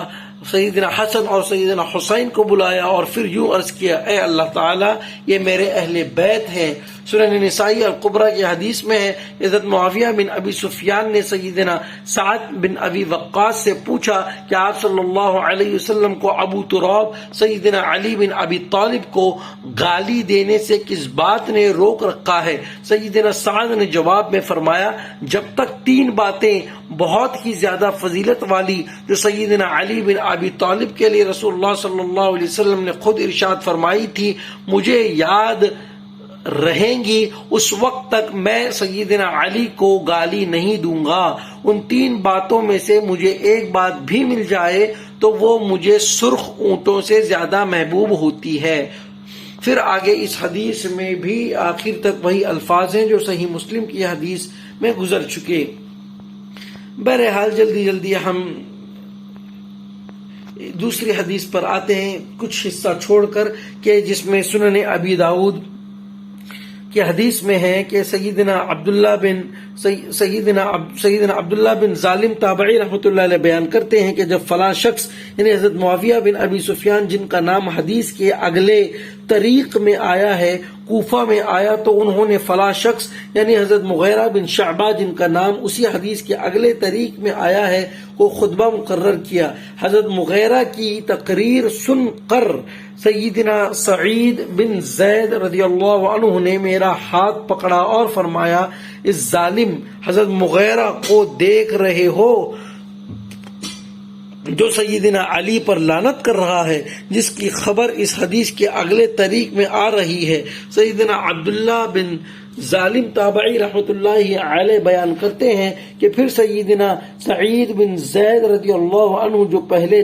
سیدنا حسن اور سیدنا حسین کو بلایا اور پھر یوں عرض کیا، اے اللہ تعالیٰ یہ میرے اہل بیت ہیں، سنن نسائی الکبریٰ کی حدیث میں ہے، حضرت معاویہ بن ابی سفیان نے سیدنا سعد بن ابی وقاص سے پوچھا کہ آپ صلی اللہ علیہ وسلم کو ابو تراب سیدنا علی بن ابی طالب کو گالی دینے سے کس بات نے روک رکھا ہے؟ سیدنا سعد نے جواب میں فرمایا، جب تک 3 باتیں بہت ہی زیادہ فضیلت والی جو سیدنا علی بن ابی طالب کے لیے رسول اللہ صلی اللہ علیہ وسلم نے خود ارشاد فرمائی تھی مجھے یاد رہیں گی، اس وقت تک میں سیدنا علی کو گالی نہیں دوں گا۔ ان 3 باتوں میں سے مجھے ایک بات بھی مل جائے تو وہ مجھے سرخ اونٹوں سے زیادہ محبوب ہوتی ہے۔ پھر آگے اس حدیث میں بھی آخر تک وہی الفاظ ہیں جو صحیح مسلم کی حدیث میں گزر چکے۔ بہرحال جلدی ہم دوسری حدیث پر آتے ہیں، کچھ حصہ چھوڑ کر کہ جس میں سنن ابی داؤد کی حدیث میں ہے کہ سیدنا عبداللہ بن ظالم تابعی رحمۃ اللہ علیہ بیان کرتے ہیں کہ جب فلاں شخص یعنی حضرت معاویہ بن ابی سفیان جن کا نام حدیث کے اگلے طریق میں آیا ہے کوفہ میں آیا تو انہوں نے فلاں شخص یعنی حضرت مغیرہ بن شعبہ جن کا نام اسی حدیث کے اگلے طریق میں آیا ہے وہ خطبہ مقرر کیا۔ حضرت مغیرہ کی تقریر سن کر سیدنا سعید بن زید رضی اللہ عنہ نے میرا ہاتھ پکڑا اور فرمایا، اس ظالم حضرت مغیرہ کو دیکھ رہے ہو جو سیدنا علی پر لعنت کر رہا ہے، جس کی خبر اس حدیث کے اگلے طریق میں آ رہی ہے۔ سیدنا عبداللہ بن ظالم تابعی رحمت اللہ علیہ بیان کرتے ہیں کہ پھر سیدنا سعید بن زید رضی اللہ عنہ جو پہلے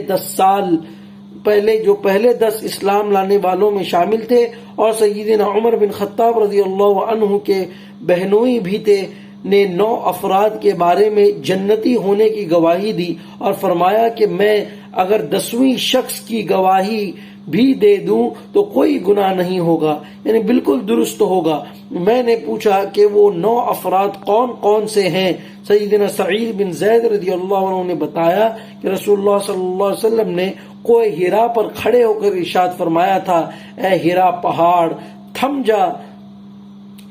10 اسلام لانے والوں میں شامل تھے اور سیدنا عمر بن خطاب رضی اللہ عنہ کے بہنوئی بھی تھے نے 9 افراد کے بارے میں جنتی ہونے کی گواہی دی اور فرمایا کہ میں اگر 10ویں شخص کی گواہی بھی دے دوں تو کوئی گناہ نہیں ہوگا، یعنی بالکل درست ہوگا۔ میں نے پوچھا کہ وہ 9 افراد کون کون سے ہیں؟ سیدنا سعید بن زید رضی اللہ عنہ نے بتایا کہ رسول اللہ صلی اللہ علیہ وسلم نے کوہ ہرا پر کھڑے ہو کر ارشاد فرمایا تھا، اے ہرا پہاڑ تھم جا،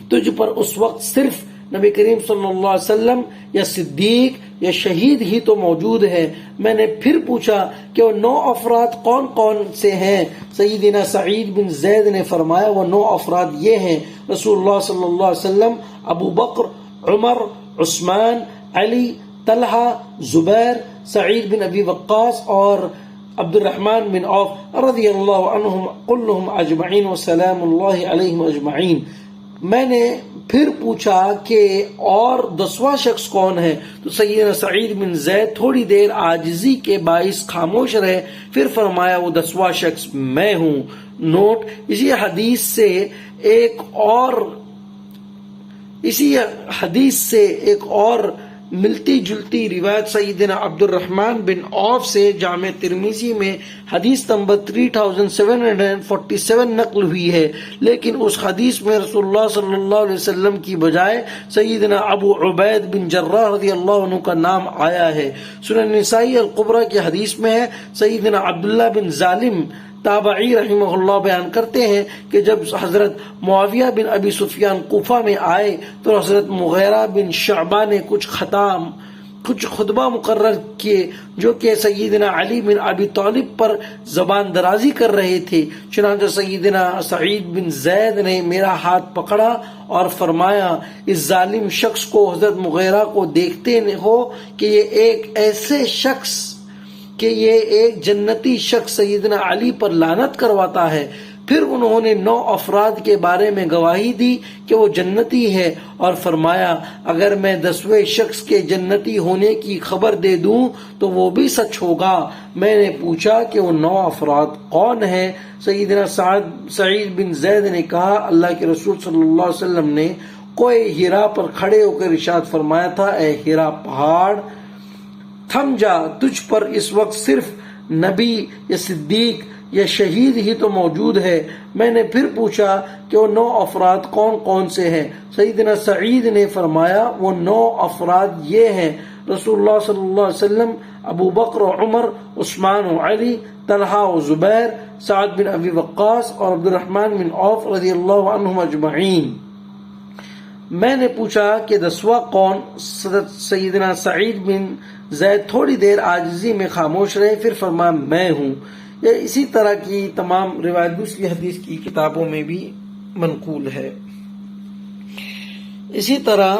تجھ پر اس وقت صرف نبی کریم صلی اللہ علیہ وسلم یا صدیق یا شہید ہی تو موجود ہے۔ میں نے پھر پوچھا کہ وہ 9 افراد کون کون سے ہیں؟ سیدنا سعید بن زید نے فرمایا وہ 9 افراد یہ ہیں، رسول اللہ صلی اللہ علیہ وسلم، ابو بکر، عمر، عثمان، علی، طلحہ، زبیر، سعید بن ابی وقاص اور عبد الرحمن بن عوف رضی اللہ عنہم کلہم اجمعین وسلام اللہ علیہم اجمعین۔ میں نے پھر پوچھا کہ اور 10واں شخص کون ہے؟ تو سیدنا سعید بن زید تھوڑی دیر عاجزی کے باعث خاموش رہے، پھر فرمایا وہ 10واں شخص میں ہوں۔ نوٹ: اسی حدیث سے ایک اور ملتی جلتی روایت سیدنا عبد الرحمن بن عوف سے جامع ترمذی میں حدیث نمبر 3747 نقل ہوئی ہے، لیکن اس حدیث میں رسول اللہ صلی اللہ علیہ وسلم کی بجائے سیدنا ابو عبید بن جراح رضی اللہ عنہ کا نام آیا ہے۔ سنن نسائی الکبریٰ کی حدیث میں ہے، سیدنا عبداللہ بن ظالم تابعی رحمہ اللہ بیان کرتے ہیں کہ جب حضرت معاویہ بن ابی سفیان کوفہ میں آئے تو حضرت مغیرہ بن شعبہ نے کچھ خطبہ مقرر کیے جو کہ سیدنا علی بن ابی طالب پر زبان درازی کر رہے تھے۔ چنانچہ سیدنا سعید بن زید نے میرا ہاتھ پکڑا اور فرمایا، اس ظالم شخص کو حضرت مغیرہ کو دیکھتے ہو کہ یہ ایک جنتی شخص سیدنا علی پر لعنت کرواتا ہے۔ پھر انہوں نے 9 افراد کے بارے میں گواہی دی کہ وہ جنتی ہے اور فرمایا اگر میں 10ویں شخص کے جنتی ہونے کی خبر دے دوں تو وہ بھی سچ ہوگا۔ میں نے پوچھا کہ وہ 9 افراد کون ہیں؟ سیدنا سعید بن زید نے کہا، اللہ کے رسول صلی اللہ علیہ وسلم نے کوہ ہرا پر کھڑے ہو کر ارشاد فرمایا تھا، اے ہرا پہاڑ تھم جا، تجھ پر اس وقت صرف نبی یا صدیق یا شہید ہی تو موجود ہے۔ میں نے پھر پوچھا کہ وہ 9 افراد کون کون سے ہیں؟ سیدنا سعید نے فرمایا وہ 9 افراد یہ ہیں، رسول اللہ صلی اللہ علیہ وسلم، ابو بکر و عمر، عثمان و علی، طلحہ و زبیر، سعد بن ابی وقاص اور عبد الرحمن بن عوف رضی اللہ عنہم اجمعین۔ میں نے پوچھا کہ 10واں کون؟ سیدنا سعید بن زید تھوڑی دیر عاجزی میں خاموش رہے، پھر فرمایا میں ہوں۔ یہ اسی طرح کی تمام روایت دوسری حدیث کی کتابوں میں بھی منقول ہے۔ اسی طرح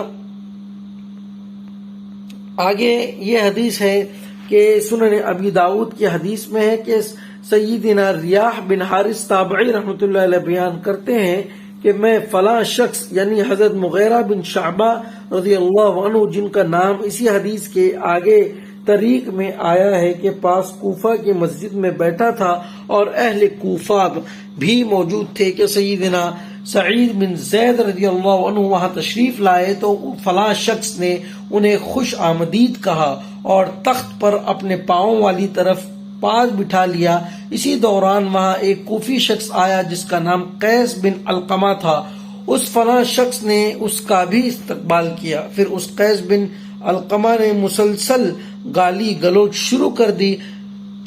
آگے یہ حدیث ہے کہ سنن ابی داؤد کی حدیث میں ہے کہ سیدنا ریاح بن حارث تابعی رحمۃ اللہ علیہ بیان کرتے ہیں کہ میں فلاں شخص یعنی حضرت مغیرہ بن شعبہ رضی اللہ عنہ، جن کا نام اسی حدیث کے آگے طریق میں آیا ہے کہ پاس کوفہ کی مسجد میں بیٹھا تھا اور اہل کوفہ بھی موجود تھے کہ سیدنا سعید بن زید رضی اللہ عنہ وہاں تشریف لائے تو فلاں شخص نے انہیں خوش آمدید کہا اور تخت پر اپنے پاؤں والی طرف پاس بٹھا لیا۔ اسی دوران وہاں ایک کوفی شخص آیا جس کا نام قیس بن علقمہ تھا۔ اس فلاں شخص نے اس کا بھی استقبال کیا۔ پھر اس قیس بن علقمہ نے مسلسل گالی گلوچ شروع کر دی۔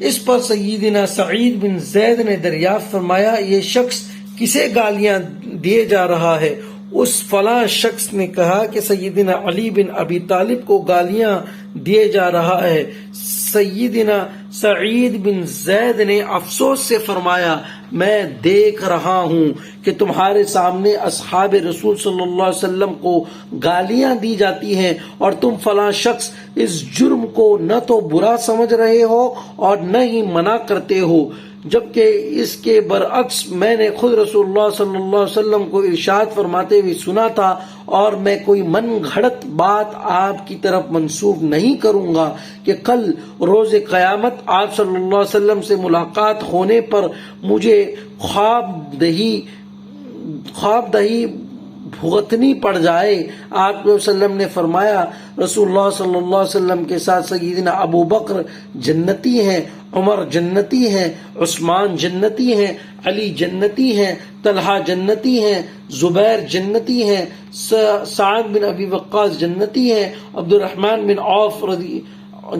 اس پر سیدنا سعید بن زید نے دریافت فرمایا یہ شخص کسے گالیاں دیے جا رہا ہے؟ اس فلاں شخص نے کہا کہ سیدنا علی بن ابی طالب کو گالیاں دیے جا رہا ہے۔ سیدنا سعید بن زید نے افسوس سے فرمایا میں دیکھ رہا ہوں کہ تمہارے سامنے اصحاب رسول صلی اللہ علیہ وسلم کو گالیاں دی جاتی ہیں اور تم فلاں شخص اس جرم کو نہ تو برا سمجھ رہے ہو اور نہ ہی منع کرتے ہو، جبکہ اس کے برعکس میں نے خود رسول اللہ صلی اللہ علیہ وسلم کو ارشاد فرماتے ہوئے سنا تھا اور میں کوئی من گھڑت بات آپ کی طرف منسوب نہیں کروں گا کہ کل روز قیامت آپ صلی اللہ علیہ وسلم سے ملاقات ہونے پر مجھے خواب دہی بھگتنی پڑ جائے۔ آپ صلی اللہ علیہ وسلم نے فرمایا رسول اللہ صلی اللہ علیہ وسلم کے ساتھ سیدنا ابو بکر جنتی ہیں، عمر جنتی ہیں، عثمان جنتی ہیں، علی جنتی ہیں، طلحہ جنتی ہیں، زبیر جنتی ہیں، سعد بن ابی وقاص جنتی ہیں، عبد الرحمن بن عوف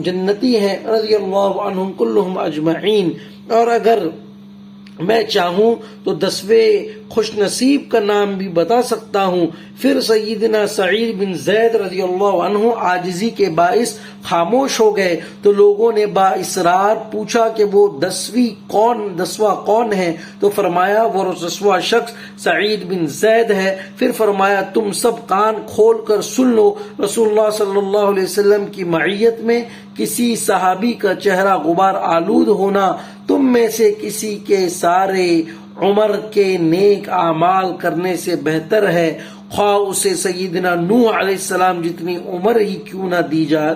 جنتی ہیں رضی اللہ عنہم کلہم اجمعین۔ اور اگر میں چاہوں تو 10ویں خوش نصیب کا نام بھی بتا سکتا ہوں۔ پھر سیدنا سعید بن زید رضی اللہ عنہ عاجزی کے باعث خاموش ہو گئے تو لوگوں نے با اصرار پوچھا کہ وہ 10واں کون ہے؟ تو فرمایا وہ 10واں شخص سعید بن زید ہے۔ پھر فرمایا تم سب کان کھول کر سن لو، رسول اللہ صلی اللہ علیہ وسلم کی معیت میں کسی صحابی کا چہرہ غبار آلود ہونا تم میں سے کسی کے سارے عمر کے نیک اعمال کرنے سے بہتر ہے، خواہ اسے سیدنا نوح علیہ السلام جتنی عمر ہی کیوں نہ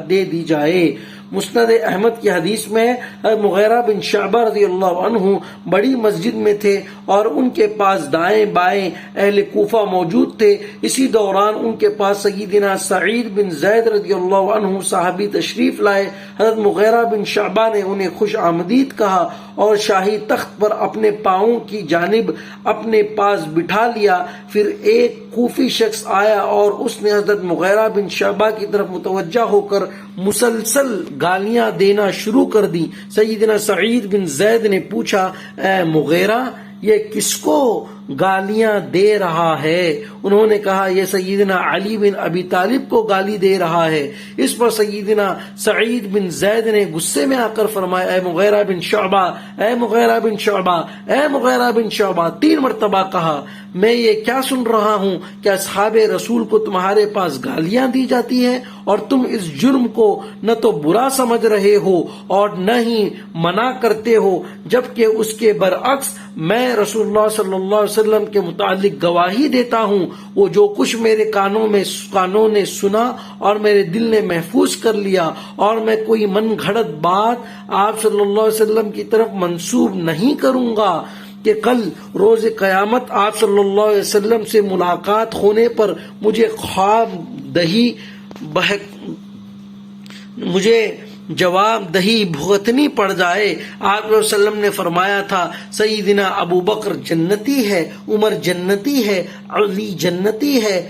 دے دی جائے۔ مسند احمد کی حدیث میں مغیرہ بن شعبہ رضی اللہ عنہ بڑی مسجد میں تھے اور ان کے پاس دائیں بائیں اہل کوفہ موجود تھے۔ اسی دوران ان کے پاس سیدنا سعید بن زید رضی اللہ عنہ صحابی تشریف لائے۔ حضرت مغیرہ بن شعبہ نے انہیں خوش آمدید کہا اور شاہی تخت پر اپنے پاؤں کی جانب اپنے پاس بٹھا لیا۔ پھر ایک کوفی شخص آیا اور اس نے حضرت مغیرہ بن شعبہ کی طرف متوجہ ہو کر مسلسل گالیاں دینا شروع کر دی۔ سیدنا سعید بن زید نے پوچھا اے مغیرہ یہ کس کو گالیاں دے رہا ہے؟ انہوں نے کہا یہ سیدنا علی بن ابی طالب کو گالی دے رہا ہے۔ اس پر سیدنا سعید بن زید نے غصے میں آ کر فرمایا اے مغیرہ بن شعبہ، اے مغیرہ بن شعبہ، اے مغیرہ بن شعبہ، 3 مرتبہ کہا۔ میں یہ کیا سن رہا ہوں کہ اصحاب رسول کو تمہارے پاس گالیاں دی جاتی ہیں اور تم اس جرم کو نہ تو برا سمجھ رہے ہو اور نہ ہی منع کرتے ہو، جبکہ اس کے برعکس میں رسول اللہ صلی اللہ علیہ وسلم کے متعلق گواہی دیتا ہوں وہ جو کچھ میرے کانوں نے سنا اور میرے دل نے محفوظ کر لیا، اور میں کوئی من گھڑت بات آپ صلی اللہ علیہ وسلم کی طرف منسوب نہیں کروں گا کہ کل روز قیامت آپ صلی اللہ علیہ وسلم سے ملاقات ہونے پر مجھے جواب دہی بھگتنی پڑ جائے۔ آپ علیہ وسلم نے فرمایا تھا سیدنا ابو بکر جنتی ہے، عمر جنتی ہے، علی جنتی ہے،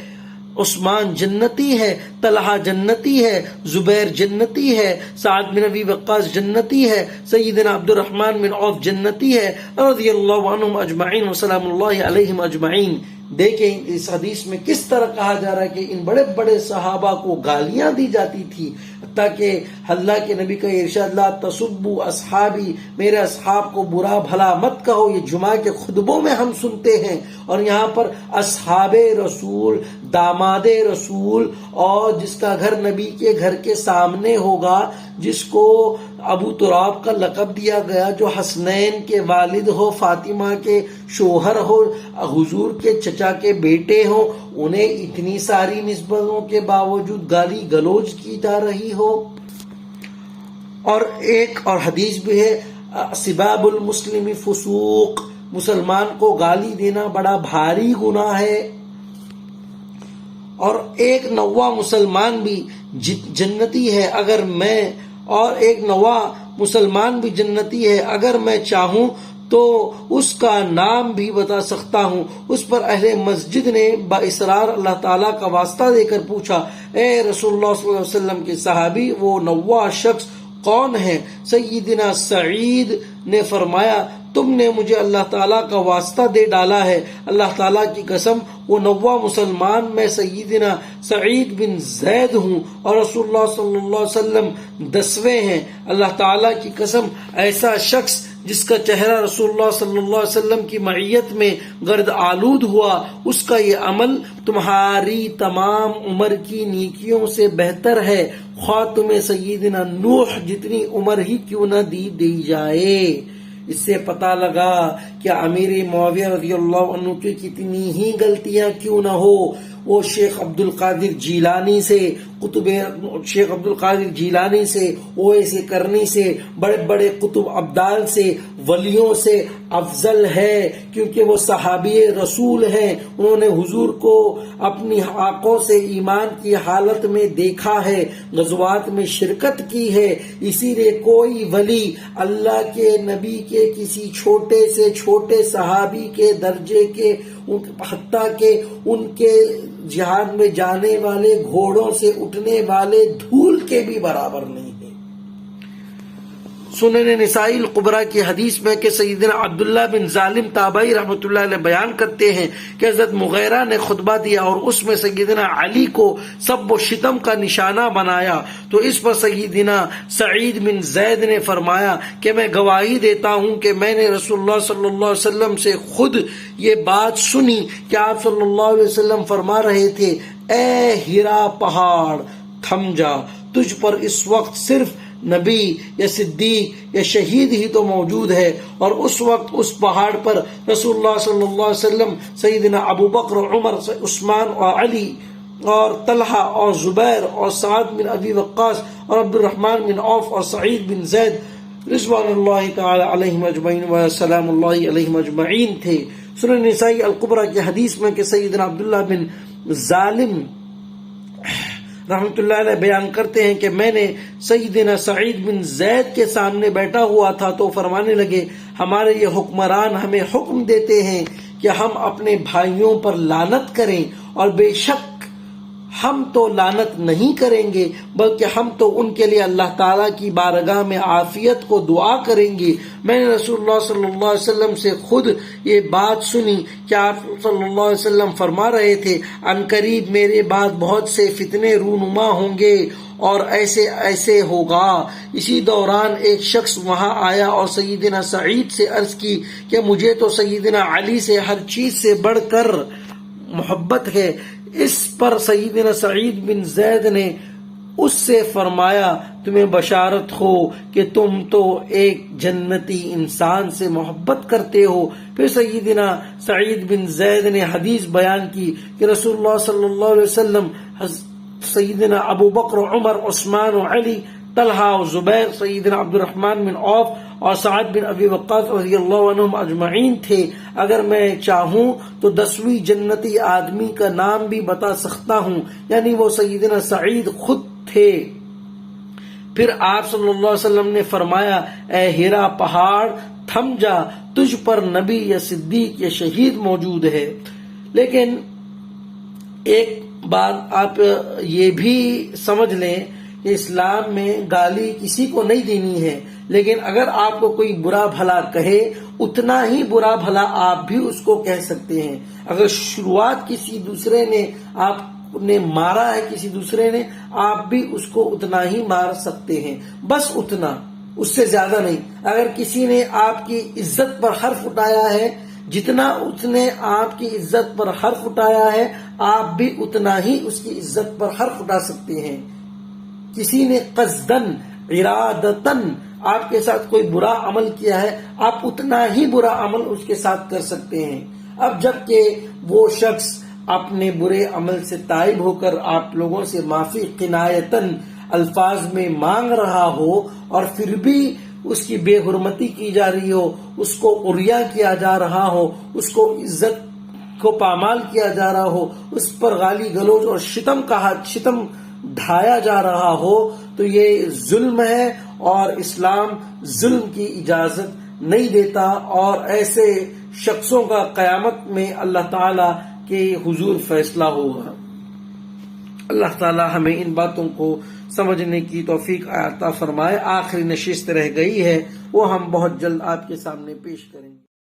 عثمان جنتی ہے، طلحہ جنتی ہے، زبیر جنتی ہے، سعد بن ابی وقاص جنتی ہے، سیدنا عبد الرحمن بن عوف جنتی ہے رضی اللہ عنہم اجمعین وسلام اللہ علیہم اجمعین۔ دیکھیں اس حدیث میں کس طرح کہا جا رہا ہے کہ ان بڑے بڑے صحابہ کو گالیاں دی جاتی تھی، حتیٰ کہ اللہ کے نبی کا ارشاد لا تسبوا اصحابی، میرے اصحاب کو برا بھلا مت کہو، یہ جمعہ کے خطبوں میں ہم سنتے ہیں، اور یہاں پر اصحاب رسول، داماد رسول، اور جس کا گھر نبی کے گھر کے سامنے ہوگا، جس کو ابو تراب کا لقب دیا گیا، جو حسنین کے والد ہو، فاطمہ کے شوہر ہو، حضور کے چچا کے بیٹے ہوں، انہیں اتنی ساری نسبتوں کے باوجود گالی گلوچ کی جا رہی ہو۔ اور ایک اور حدیث بھی ہے سباب المسلم فسوق، مسلمان کو گالی دینا بڑا بھاری گناہ ہے، اور ایک نواں مسلمان بھی جنتی ہے اگر میں اور ایک نواں مسلمان بھی جنتی ہے اگر میں چاہوں تو اس کا نام بھی بتا سکتا ہوں۔ اس پر اہل مسجد نے باصرار اللہ تعالیٰ کا واسطہ دے کر پوچھا، اے رسول اللہ صلی اللہ علیہ وسلم کے صحابی، وہ نواں شخص کون ہے؟ سیدنا سعید نے فرمایا، تم نے مجھے اللہ تعالیٰ کا واسطہ دے ڈالا ہے، اللہ تعالیٰ کی قسم وہ نواں مسلمان میں سیدنا سعید بن زید ہوں، اور رسول اللہ صلی اللہ علیہ وسلم 10ویں ہیں۔ اللہ تعالیٰ کی قسم ایسا شخص جس کا چہرہ رسول اللہ صلی اللہ علیہ وسلم کی معیت میں گرد آلود ہوا، اس کا یہ عمل تمہاری تمام عمر کی نیکیوں سے بہتر ہے، خواہ تمہیں سیدنا نوح جتنی عمر ہی کیوں نہ دی جائے۔ اس سے پتہ لگا کہ امیر معاویہ رضی اللہ عنہ کی کتنی ہی غلطیاں کیوں نہ ہو، وہ شیخ عبد القادر جیلانی سے، شیخ عبد القادر جیلانی سے، اویس کرنی سے، بڑے بڑے قطب ابدال سے، ولیوں سے افضل ہے، کیونکہ وہ صحابی رسول ہیں، انہوں نے حضور کو اپنی آنکھوں سے ایمان کی حالت میں دیکھا ہے، غزوات میں شرکت کی ہے۔ اسی لیے کوئی ولی اللہ کے نبی کے کسی چھوٹے سے چھوٹے صحابی کے درجے کے، حتیٰ کہ ان کے جہاد میں جانے والے گھوڑوں سے اٹھنے والے دھول کے بھی برابر نہیں ہے۔ سنن نسائی الکبریٰ کی حدیث میں کہ سیدنا عبداللہ بن ظالم تابعی رحمۃ اللہ علیہ بیان کرتے ہیں کہ حضرت مغیرہ نے خطبہ دیا اور اس میں سیدنا علی کو سب و شتم کا نشانہ بنایا، تو اس پر سیدنا سعید بن زید نے فرمایا کہ میں گواہی دیتا ہوں کہ میں نے رسول اللہ صلی اللہ علیہ وسلم سے خود یہ بات سنی کہ آپ صلی اللہ علیہ وسلم فرما رہے تھے، اے ہیرا پہاڑ تھم جا، تجھ پر اس وقت صرف نبی یا صدیق یا شہید ہی تو موجود ہے، اور اس وقت اس پہاڑ پر رسول اللہ صلی اللہ علیہ وسلم سیدنا ابو بکر، عمر، عثمان اور علی اور طلحہ اور زبیر اور سعد بن ابی وقاص اور عبد الرحمن بن عوف اور سعید بن زید رضوان اللہ تعالی علیہم اجمعین و سلام اللہ علیہم اجمعین تھے۔ سنن نسائی الکبریٰ کی حدیث میں کہ سیدنا عبداللہ بن ظالم رحمت اللہ علیہ بیان کرتے ہیں کہ میں نے سیدنا سعید بن زید کے سامنے بیٹھا ہوا تھا تو فرمانے لگے، ہمارے یہ حکمران ہمیں حکم دیتے ہیں کہ ہم اپنے بھائیوں پر لعنت کریں، اور بے شک ہم تو لعنت نہیں کریں گے بلکہ ہم تو ان کے لیے اللہ تعالیٰ کی بارگاہ میں عافیت کو دعا کریں گے۔ میں نے رسول اللہ صلی اللہ علیہ وسلم سے خود یہ بات سنی کہ آپ صلی اللہ علیہ وسلم فرما رہے تھے، عنقریب میرے بعد بہت سے فتنے رونما ہوں گے اور ایسے ایسے ہوگا۔ اسی دوران ایک شخص وہاں آیا اور سیدنا سعید سے عرض کی کہ مجھے تو سیدنا علی سے ہر چیز سے بڑھ کر محبت ہے۔ اس پر سیدنا سعید بن زید نے اس سے فرمایا، تمہیں بشارت ہو کہ تم تو ایک جنتی انسان سے محبت کرتے ہو۔ پھر سیدنا سعید بن زید نے حدیث بیان کی کہ رسول اللہ صلی اللہ علیہ وسلم سیدنا ابو بکر، عمر، عثمان و علی، طلحہ و زبیر، سیدنا عبد الرحمن بن عوف اور سعد بن ابی وقاص رضی اللہ عنہم اجمعین تھے۔ اگر میں چاہوں تو 10ویں جنتی آدمی کا نام بھی بتا سکتا ہوں، یعنی وہ سیدنا سعید خود تھے۔ پھر آپ صلی اللہ علیہ وسلم نے فرمایا، اے ہیرا پہاڑ تھم جا، تجھ پر نبی یا صدیق یا شہید موجود ہے۔ لیکن ایک بات آپ یہ بھی سمجھ لیں کہ اسلام میں گالی کسی کو نہیں دینی ہے، لیکن اگر آپ کو کوئی برا بھلا کہے اتنا ہی برا بھلا آپ بھی اس کو کہہ سکتے ہیں. اگر شروعات کسی دوسرے نے آپ نے مارا ہے کسی دوسرے نے، آپ بھی اس کو اتنا ہی مار سکتے ہیں، بس اتنا، اس سے زیادہ نہیں. اگر کسی نے آپ کی عزت پر حرف اٹھایا ہے، جتنا اس نے آپ کی عزت پر حرف اٹھایا ہے، آپ بھی اتنا ہی اس کی عزت پر حرف اٹھا سکتے ہیں. کسی نے قصدن ارادتن آپ کے ساتھ کوئی برا عمل کیا ہے، آپ اتنا ہی برا عمل اس کے ساتھ کر سکتے ہیں. اب جبکہ وہ شخص اپنے برے عمل سے تائب ہو کر آپ لوگوں سے معافی کنایتن الفاظ میں مانگ رہا ہو، اور پھر بھی اس کی بے حرمتی کی جا رہی ہو، اس کو عریاں کیا جا رہا ہو، اس کو عزت کو پامال کیا جا رہا ہو، اس پر گالی گلوچ اور شتم ڈھایا جا رہا ہو، تو یہ ظلم ہے، اور اسلام ظلم کی اجازت نہیں دیتا. اور ایسے شخصوں کا قیامت میں اللہ تعالی کے حضور فیصلہ ہوگا. اللہ تعالی ہمیں ان باتوں کو سمجھنے کی توفیق عطا فرمائے. آخری نشست رہ گئی ہے، وہ ہم بہت جلد آپ کے سامنے پیش کریں گے.